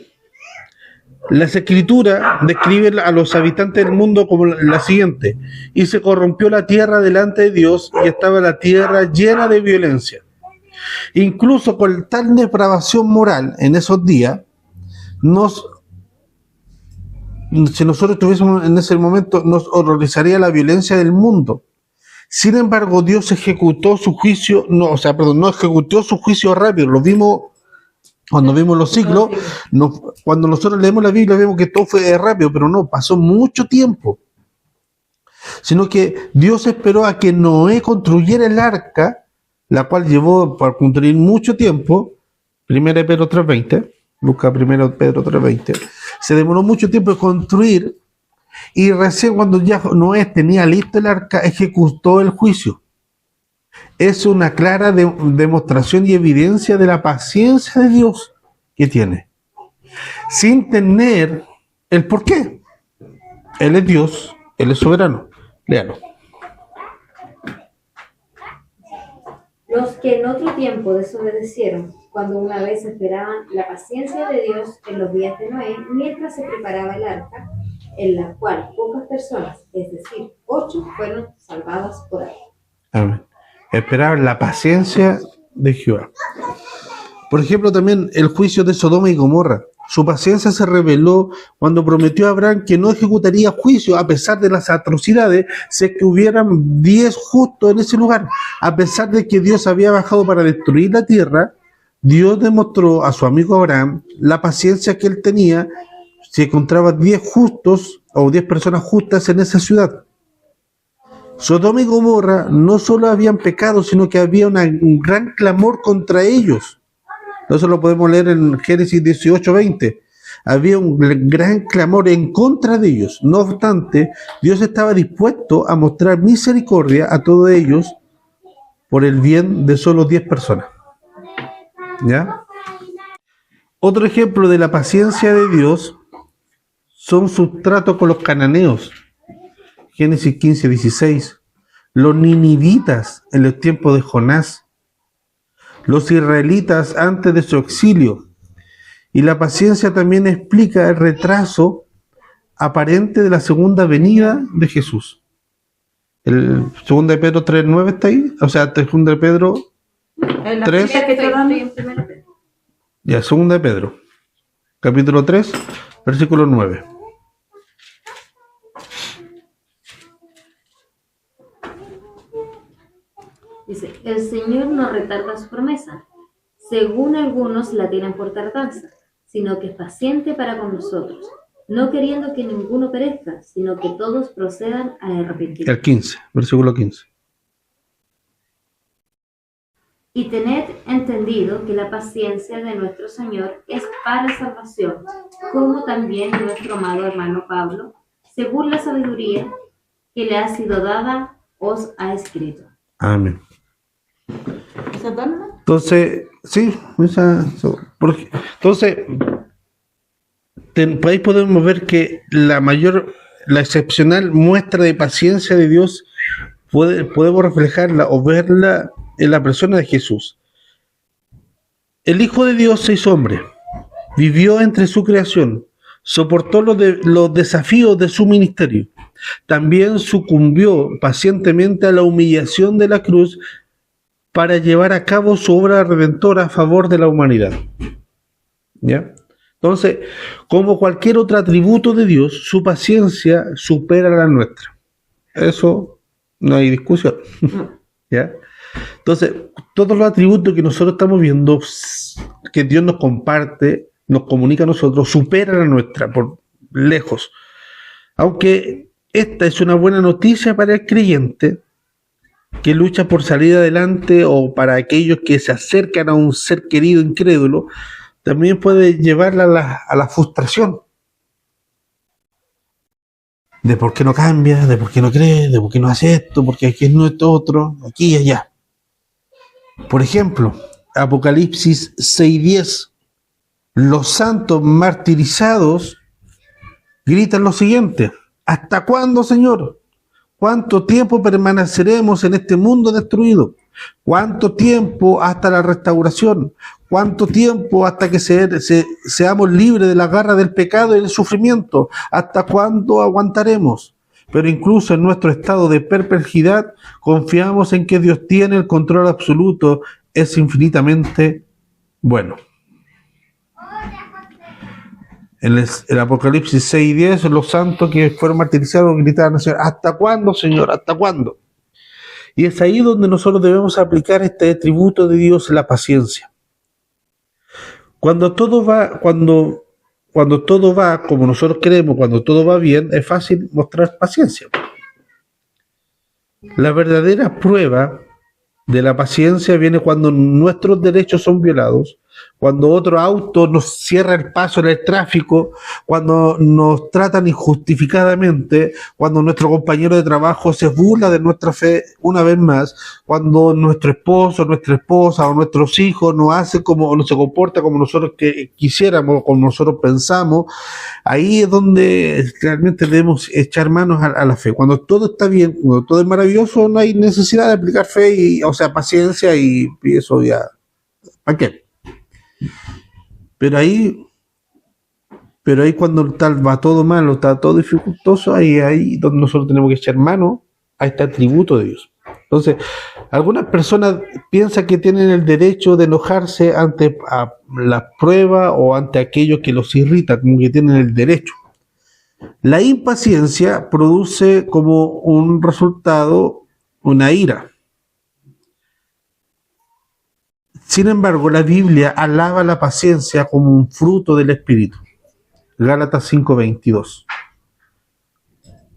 Las Escrituras describen a los habitantes del mundo como la siguiente: y se corrompió la tierra delante de Dios, y estaba la tierra llena de violencia. Incluso con tal depravación moral en esos días, si nosotros estuviésemos en ese momento, nos horrorizaría la violencia del mundo. Sin embargo, Dios ejecutó su juicio, no ejecutó su juicio rápido. Lo vimos cuando vimos los ciclos. Cuando nosotros leemos la Biblia vemos que todo fue rápido, pero no, pasó mucho tiempo. Sino que Dios esperó a que Noé construyera el arca, la cual llevó para construir mucho tiempo. 1 Pedro 3.20, busca 1 Pedro 3.20. Se demoró mucho tiempo en construir, y recién cuando ya Noé tenía listo el arca, ejecutó el juicio. Es una clara demostración y evidencia de la paciencia de Dios que tiene, sin tener el por qué. Él es Dios, Él es soberano. Léalo.
Los que en otro tiempo desobedecieron, cuando una vez esperaban la paciencia de Dios en los días de Noé, mientras se preparaba el arca, en la cual pocas personas, es decir, 8, fueron salvadas por él.
Amén. Esperaban la paciencia de Jehová. Por ejemplo, también el juicio de Sodoma y Gomorra. Su paciencia se reveló cuando prometió a Abraham que no ejecutaría juicio a pesar de las atrocidades, si es que hubieran 10 justos en ese lugar. A pesar de que Dios había bajado para destruir la tierra, Dios demostró a su amigo Abraham la paciencia que él tenía, si encontraba 10 justos o 10 personas justas en esa ciudad. Sodoma y Gomorra no solo habían pecado, sino que había un gran clamor contra ellos. Eso lo podemos leer en Génesis 18:20. Había un gran clamor en contra de ellos. No obstante, Dios estaba dispuesto a mostrar misericordia a todos ellos por el bien de solo 10 personas. ¿Ya? Otro ejemplo de la paciencia de Dios son sus tratos con los cananeos. Génesis 15:16. Los ninivitas en los tiempos de Jonás. Los israelitas antes de su exilio. Y la paciencia también explica el retraso aparente de la segunda venida de Jesús. El 2 de Pedro 3:9 está ahí. O sea, 2 de Pedro 3. Ya, 2 de Pedro, capítulo 3, versículo 9.
Dice, el Señor no retarda su promesa, según algunos la tienen por tardanza, sino que es paciente para con nosotros, no queriendo que ninguno perezca, sino que todos procedan al arrepentimiento.
El 15, versículo 15.
Y tened entendido que la paciencia de nuestro Señor es para salvación, como también de nuestro amado hermano Pablo, según la sabiduría que le ha sido dada, os ha escrito.
Amén.
¿Esa dónde?
Entonces, sí, entonces, ahí podemos ver que la excepcional muestra de paciencia de Dios podemos reflejarla o verla en la persona de Jesús. El Hijo de Dios se hizo hombre, vivió entre su creación, soportó los desafíos de su ministerio, también sucumbió pacientemente a la humillación de la cruz para llevar a cabo su obra redentora a favor de la humanidad. ¿Ya? Entonces, como cualquier otro atributo de Dios, su paciencia supera la nuestra. Eso no hay discusión. ¿Ya? Entonces, todos los atributos que nosotros estamos viendo, que Dios nos comparte, nos comunica a nosotros, superan la nuestra por lejos. Aunque esta es una buena noticia para el creyente que lucha por salir adelante, o para aquellos que se acercan a un ser querido incrédulo, también puede llevarla a la frustración de por qué no cambia, de por qué no cree, de por qué no hace esto, porque aquí no es esto otro, aquí y allá. Por ejemplo, Apocalipsis 6:10, los santos martirizados gritan lo siguiente: ¿hasta cuándo, Señor? ¿Cuánto tiempo permaneceremos en este mundo destruido? ¿Cuánto tiempo hasta la restauración? ¿Cuánto tiempo hasta que seamos libres de la garra del pecado y del sufrimiento? ¿Hasta cuándo aguantaremos? Pero incluso en nuestro estado de perplejidad, confiamos en que Dios tiene el control absoluto, es infinitamente bueno. En el Apocalipsis 6:10, los santos que fueron martirizados gritaban: ¿hasta cuándo, Señor? ¿Hasta cuándo? Y es ahí donde nosotros debemos aplicar este atributo de Dios, la paciencia. Cuando todo va como nosotros queremos, cuando todo va bien, es fácil mostrar paciencia. La verdadera prueba de la paciencia viene cuando nuestros derechos son violados, cuando otro auto nos cierra el paso en el tráfico, cuando nos tratan injustificadamente, cuando nuestro compañero de trabajo se burla de nuestra fe una vez más, cuando nuestro esposo, nuestra esposa o nuestros hijos no hacen como, o no se comporta como nosotros quisiéramos, como nosotros pensamos. Ahí es donde realmente debemos echar manos a la fe. Cuando todo está bien, cuando todo es maravilloso, no hay necesidad de aplicar fe, o sea, paciencia, y eso ya, ¿para qué? Pero ahí cuando tal va todo malo, está todo dificultoso, ahí donde nosotros tenemos que echar mano a este atributo de Dios. Entonces, algunas personas piensan que tienen el derecho de enojarse ante las pruebas o ante aquellos que los irritan, como que tienen el derecho. La impaciencia produce como un resultado una ira. Sin embargo, la Biblia alaba la paciencia como un fruto del Espíritu. Gálatas 5:22.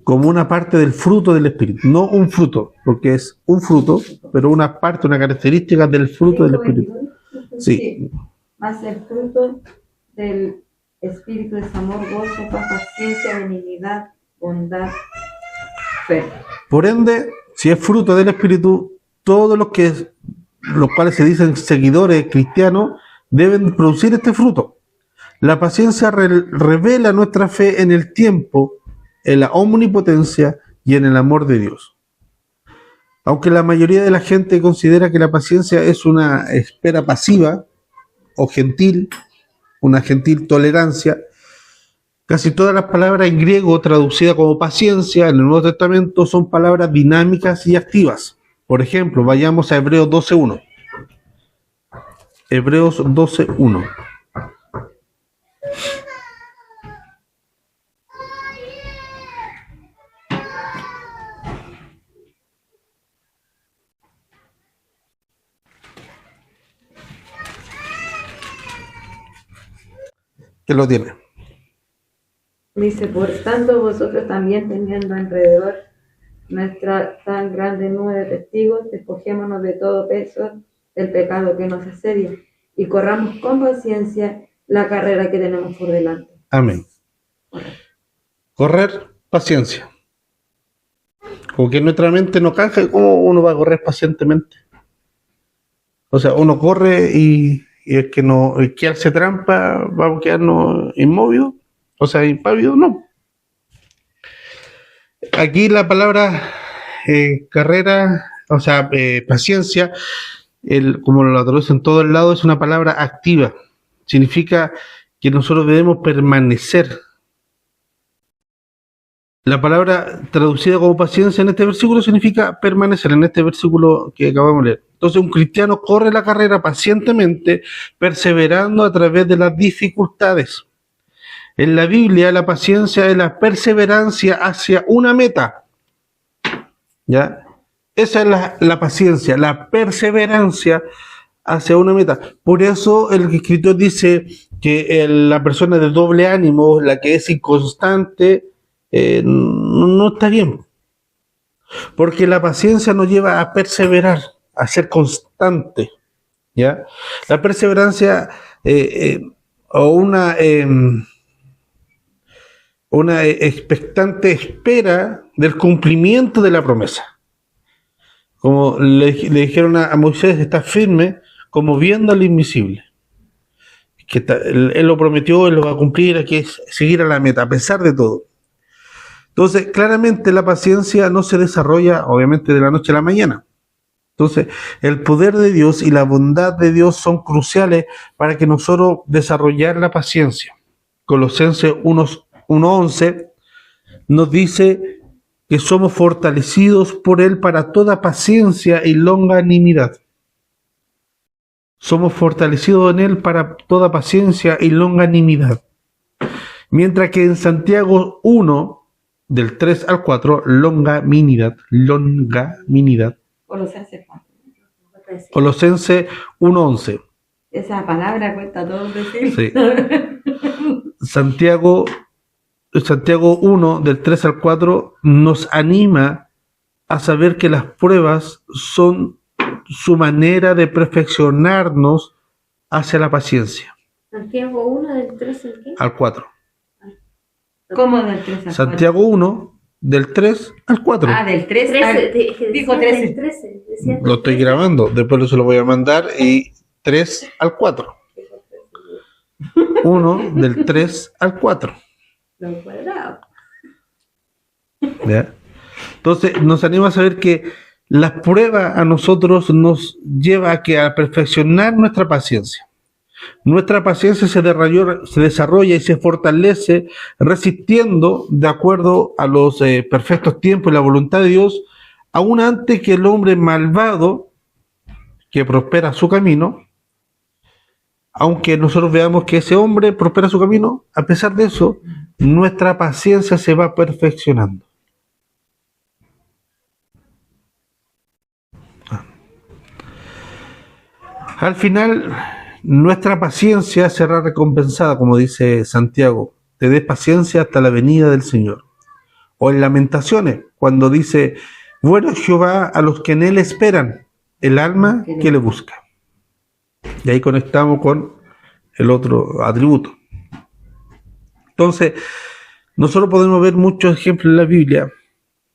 Como una parte del fruto del Espíritu, no un fruto, porque es un fruto, pero una parte, una característica del fruto del Espíritu. Sí.
Más el fruto del Espíritu es amor, gozo, paz, paciencia, benignidad, bondad, fe.
Por ende, si es fruto del Espíritu, todos los cuales se dicen seguidores cristianos deben producir este fruto. La paciencia revela nuestra fe en el tiempo, en la omnipotencia y en el amor de Dios. Aunque la mayoría de la gente considera que la paciencia es una espera pasiva o gentil, una gentil tolerancia, casi todas las palabras en griego traducidas como paciencia en el Nuevo Testamento son palabras dinámicas y activas. Por ejemplo, vayamos a Hebreos 12:1. Hebreos 12:1. ¿Qué lo tiene?
Dice, por tanto vosotros también teniendo alrededor nuestra tan grande nube de testigos, despojémonos de todo peso del pecado que nos asedia y corramos con paciencia la carrera que tenemos por delante.
Amén. Correr, paciencia. Como que nuestra mente no cansa, ¿cómo uno va a correr pacientemente? O sea, uno corre y el que hace trampa va a quedarnos inmóvil, o sea, impávido, no. Aquí la palabra carrera, o sea, paciencia, como lo traducen en todos lados, es una palabra activa. Significa que nosotros debemos permanecer. La palabra traducida como paciencia en este versículo significa permanecer, en este versículo que acabamos de leer. Entonces un cristiano corre la carrera pacientemente, perseverando a través de las dificultades. En la Biblia la paciencia es la perseverancia hacia una meta. ¿Ya? Esa es la paciencia, la perseverancia hacia una meta. Por eso el escritor dice que la persona de doble ánimo, la que es inconstante, no está bien, porque la paciencia nos lleva a perseverar, a ser constante, ¿ya? La perseverancia o una expectante espera del cumplimiento de la promesa. Como le dijeron a Moisés, está firme como viendo al invisible. Que él lo prometió, él lo va a cumplir, hay que seguir a la meta, a pesar de todo. Entonces, claramente la paciencia no se desarrolla, obviamente, de la noche a la mañana. Entonces, el poder de Dios y la bondad de Dios son cruciales para que nosotros desarrollar la paciencia. Colosenses 1:11 nos dice que somos fortalecidos por Él para toda paciencia y longanimidad. Somos fortalecidos en Él para toda paciencia y longanimidad. Mientras que en Santiago 1, del 3 al 4, longanimidad. Colosenses 1:11.
Esa palabra cuesta todo decir.
Sí. Santiago 1, del 3 al 4, nos anima a saber que las pruebas son su manera de perfeccionarnos hacia la paciencia.
Santiago 1, del 3 al ¿qué?
Al 4.
¿Cómo del 3 al 4?
Santiago 1, del 3 al 4.
Ah, del 3 al... Dijo 13.
Lo estoy grabando, después se lo voy a mandar, y 3 al 4. 1 del 3 al 4. ¿Ya? Entonces nos anima a saber que las pruebas a nosotros nos lleva a perfeccionar nuestra paciencia. Nuestra paciencia se desarrolla y se fortalece resistiendo de acuerdo a los perfectos tiempos y la voluntad de Dios, aún antes que el hombre malvado que prospera su camino, aunque nosotros veamos que ese hombre prospera su camino, a pesar de eso, nuestra paciencia se va perfeccionando. Al final, nuestra paciencia será recompensada, como dice Santiago, te dé paciencia hasta la venida del Señor. O en Lamentaciones, cuando dice, bueno es Jehová a los que en él esperan, el alma que le busca. Y ahí conectamos con el otro atributo. Entonces, nosotros podemos ver muchos ejemplos en la Biblia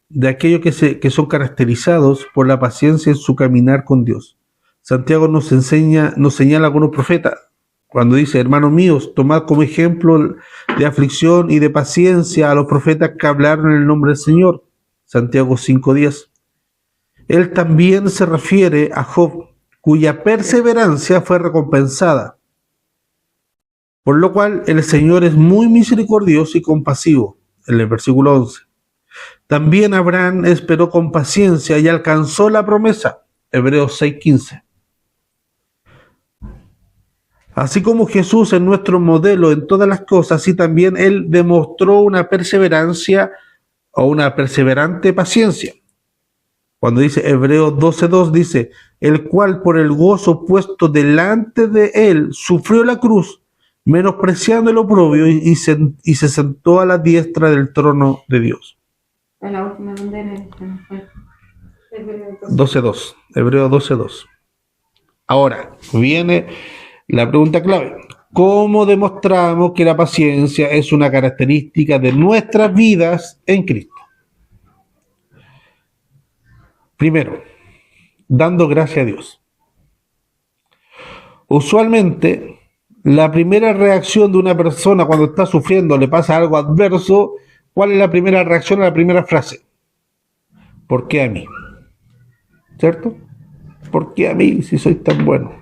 de aquellos que son caracterizados por la paciencia en su caminar con Dios. Santiago nos señala con un profeta, cuando dice, hermanos míos, tomad como ejemplo de aflicción y de paciencia a los profetas que hablaron en el nombre del Señor. Santiago 5:10. Él también se refiere a Job, cuya perseverancia fue recompensada. Por lo cual el Señor es muy misericordioso y compasivo, en el versículo 11. También Abraham esperó con paciencia y alcanzó la promesa, Hebreos 6:15. Así como Jesús es nuestro modelo en todas las cosas, así también Él demostró una perseverancia o una perseverante paciencia. Cuando dice Hebreos 12:2, dice, el cual por el gozo puesto delante de Él sufrió la cruz, menospreciando el oprobio y se sentó a la diestra del trono de Dios.
La última bandera fue
12:2, Hebreos 12:2. Ahora, viene la pregunta clave. ¿Cómo demostramos que la paciencia es una característica de nuestras vidas en Cristo? Primero, dando gracias a Dios. Usualmente, la primera reacción de una persona cuando está sufriendo, le pasa algo adverso, ¿cuál es la primera reacción a la primera frase? ¿Por qué a mí? ¿Cierto? ¿Por qué a mí si soy tan bueno?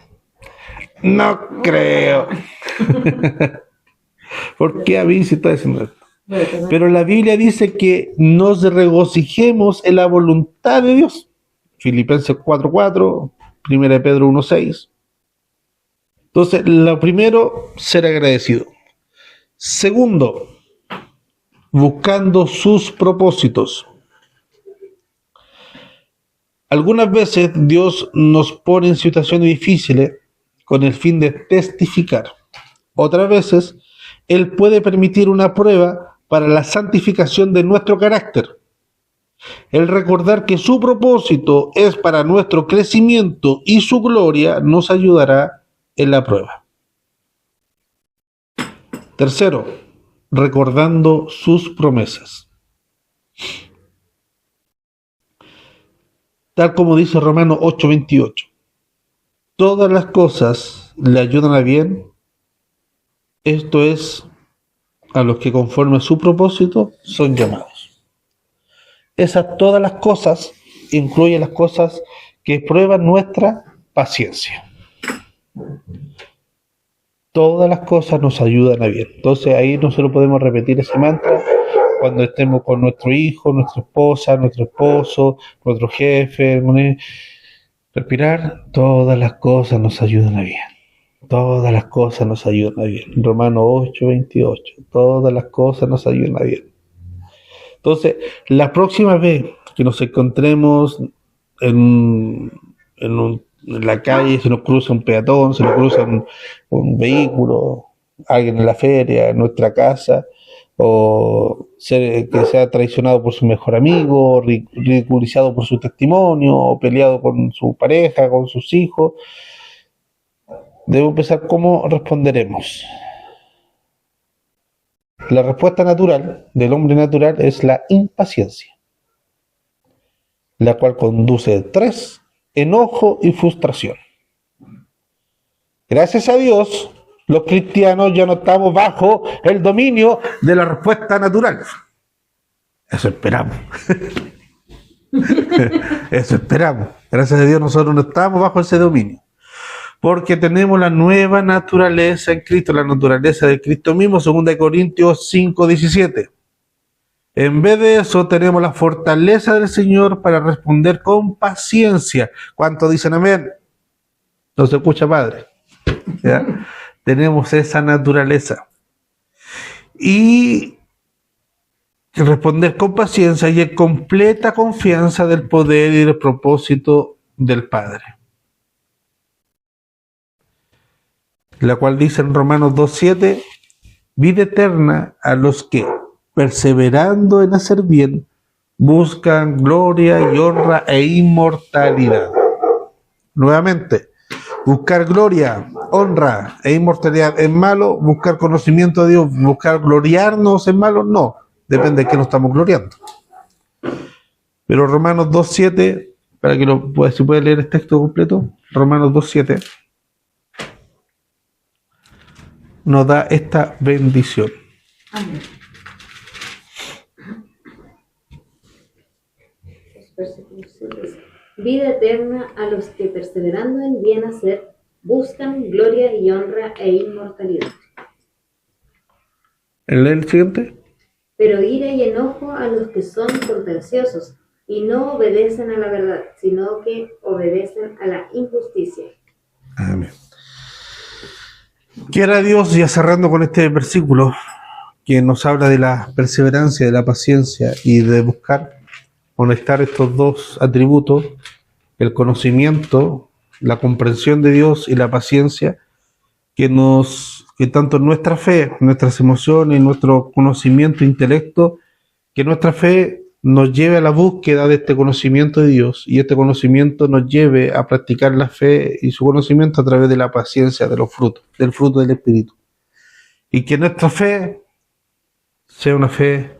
No creo. ¿Por qué a mí si estoy haciendo esto? Pero la Biblia dice que nos regocijemos en la voluntad de Dios. Filipenses 4:4, 1 Pedro 1:6. Entonces, lo primero, ser agradecido. Segundo, buscando sus propósitos. Algunas veces Dios nos pone en situaciones difíciles con el fin de testificar. Otras veces, Él puede permitir una prueba para la santificación de nuestro carácter. El recordar que su propósito es para nuestro crecimiento y su gloria nos ayudará en la prueba. Tercero, recordando sus promesas. Tal como dice Romanos 8:28. Todas las cosas le ayudan a bien, esto es, a los que conforme a su propósito son llamados. Esas todas las cosas incluyen las cosas que prueban nuestra paciencia. Todas las cosas nos ayudan a bien. Entonces ahí nosotros podemos repetir ese mantra cuando estemos con nuestro hijo, nuestra esposa, nuestro esposo, nuestro jefe. Respirar, todas las cosas nos ayudan a bien. Todas las cosas nos ayudan a bien. Romanos 8:28. Todas las cosas nos ayudan a bien. Entonces, la próxima vez que nos encontremos en la calle, se nos cruza un peatón, se nos cruza un vehículo, alguien en la feria, en nuestra casa, o que sea traicionado por su mejor amigo, ridiculizado por su testimonio, o peleado con su pareja, con sus hijos, debemos pensar cómo responderemos. La respuesta natural del hombre natural es la impaciencia, la cual conduce a estrés, enojo y frustración. Gracias a Dios, los cristianos ya no estamos bajo el dominio de la respuesta natural. Eso esperamos. Eso esperamos. Gracias a Dios nosotros no estamos bajo ese dominio. Porque tenemos la nueva naturaleza en Cristo, la naturaleza de Cristo mismo, 2 Corintios 5:17. En vez de eso, tenemos la fortaleza del Señor para responder con paciencia. ¿Cuántos dicen amén? No se escucha, Padre. ¿Ya? Tenemos esa naturaleza. Y responder con paciencia y en completa confianza del poder y del propósito del Padre. La cual dice en Romanos 2:7, vida eterna a los que, perseverando en hacer bien, buscan gloria y honra e inmortalidad. Nuevamente, buscar gloria, honra e inmortalidad es malo, buscar conocimiento de Dios, buscar gloriarnos es malo, no, depende de qué nos estamos gloriando. Pero Romanos 2.7, para que si puede leer el texto completo, Romanos 2.7 nos da esta bendición.
Amén. Versículo 7. Vida eterna a los que perseverando en bien hacer buscan gloria y honra e inmortalidad.
¿El siguiente?
Pero ira y enojo a los que son contenciosos y no obedecen a la verdad, sino que obedecen a la injusticia.
Amén. Quiera Dios, ya cerrando con este versículo, que nos habla de la perseverancia, de la paciencia y de buscar conectar estos dos atributos, el conocimiento, la comprensión de Dios y la paciencia, que tanto nuestra fe, nuestras emociones, nuestro conocimiento, intelecto, que nuestra fe nos lleve a la búsqueda de este conocimiento de Dios y este conocimiento nos lleve a practicar la fe y su conocimiento a través de la paciencia, de los frutos, del fruto del Espíritu. Y que nuestra fe sea una fe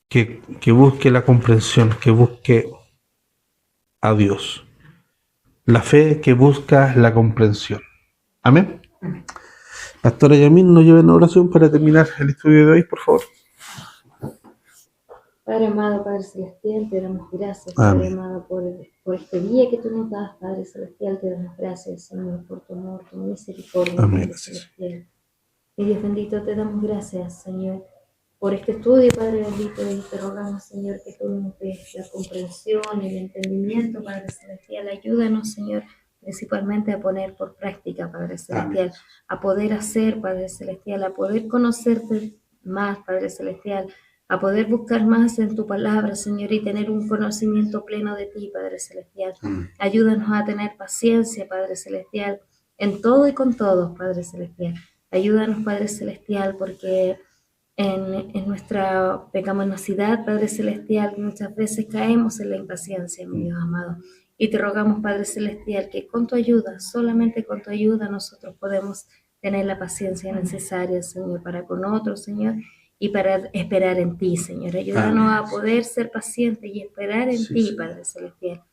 que busque la comprensión, que busque a Dios. La fe que busca la comprensión. Amén. Pastora Yamil, nos lleven a oración para terminar el estudio de hoy, por favor.
Padre amado, Padre celestial, te damos gracias,
Amén.
Padre amado, por este día que tú nos das, Padre celestial, te damos gracias, Señor, por tu amor, tu misericordia,
Amén.
Padre celestial. Y Dios bendito, te damos gracias, Señor, por este estudio, Padre bendito, y te rogamos, Señor, que tú nos des la comprensión y el entendimiento, Padre celestial. Ayúdanos, Señor, principalmente a poner por práctica, Padre celestial, a poder hacer, Padre celestial, a poder conocerte más, Padre celestial, a poder buscar más en tu palabra, Señor, y tener un conocimiento pleno de ti, Padre celestial. Ayúdanos a tener paciencia, Padre celestial, en todo y con todos, Padre celestial. Ayúdanos, Padre celestial, porque en nuestra pecaminosidad, Padre celestial, muchas veces caemos en la impaciencia, mi Dios amado. Y te rogamos, Padre celestial, que con tu ayuda, solamente con tu ayuda, nosotros podemos tener la paciencia necesaria, Señor, para con otros, Señor, y para esperar en ti, Señor. Ayúdanos a poder ser pacientes y esperar en ti, Padre celestial.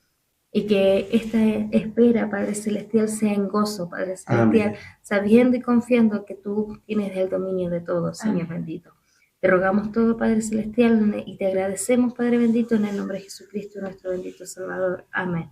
Y que esta espera, Padre celestial, sea en gozo, Padre celestial, sabiendo y confiando que tú tienes el dominio de todo, Señor bendito. Te rogamos todo, Padre celestial, y te agradecemos, Padre bendito, en el nombre de Jesucristo, nuestro bendito Salvador. Amén.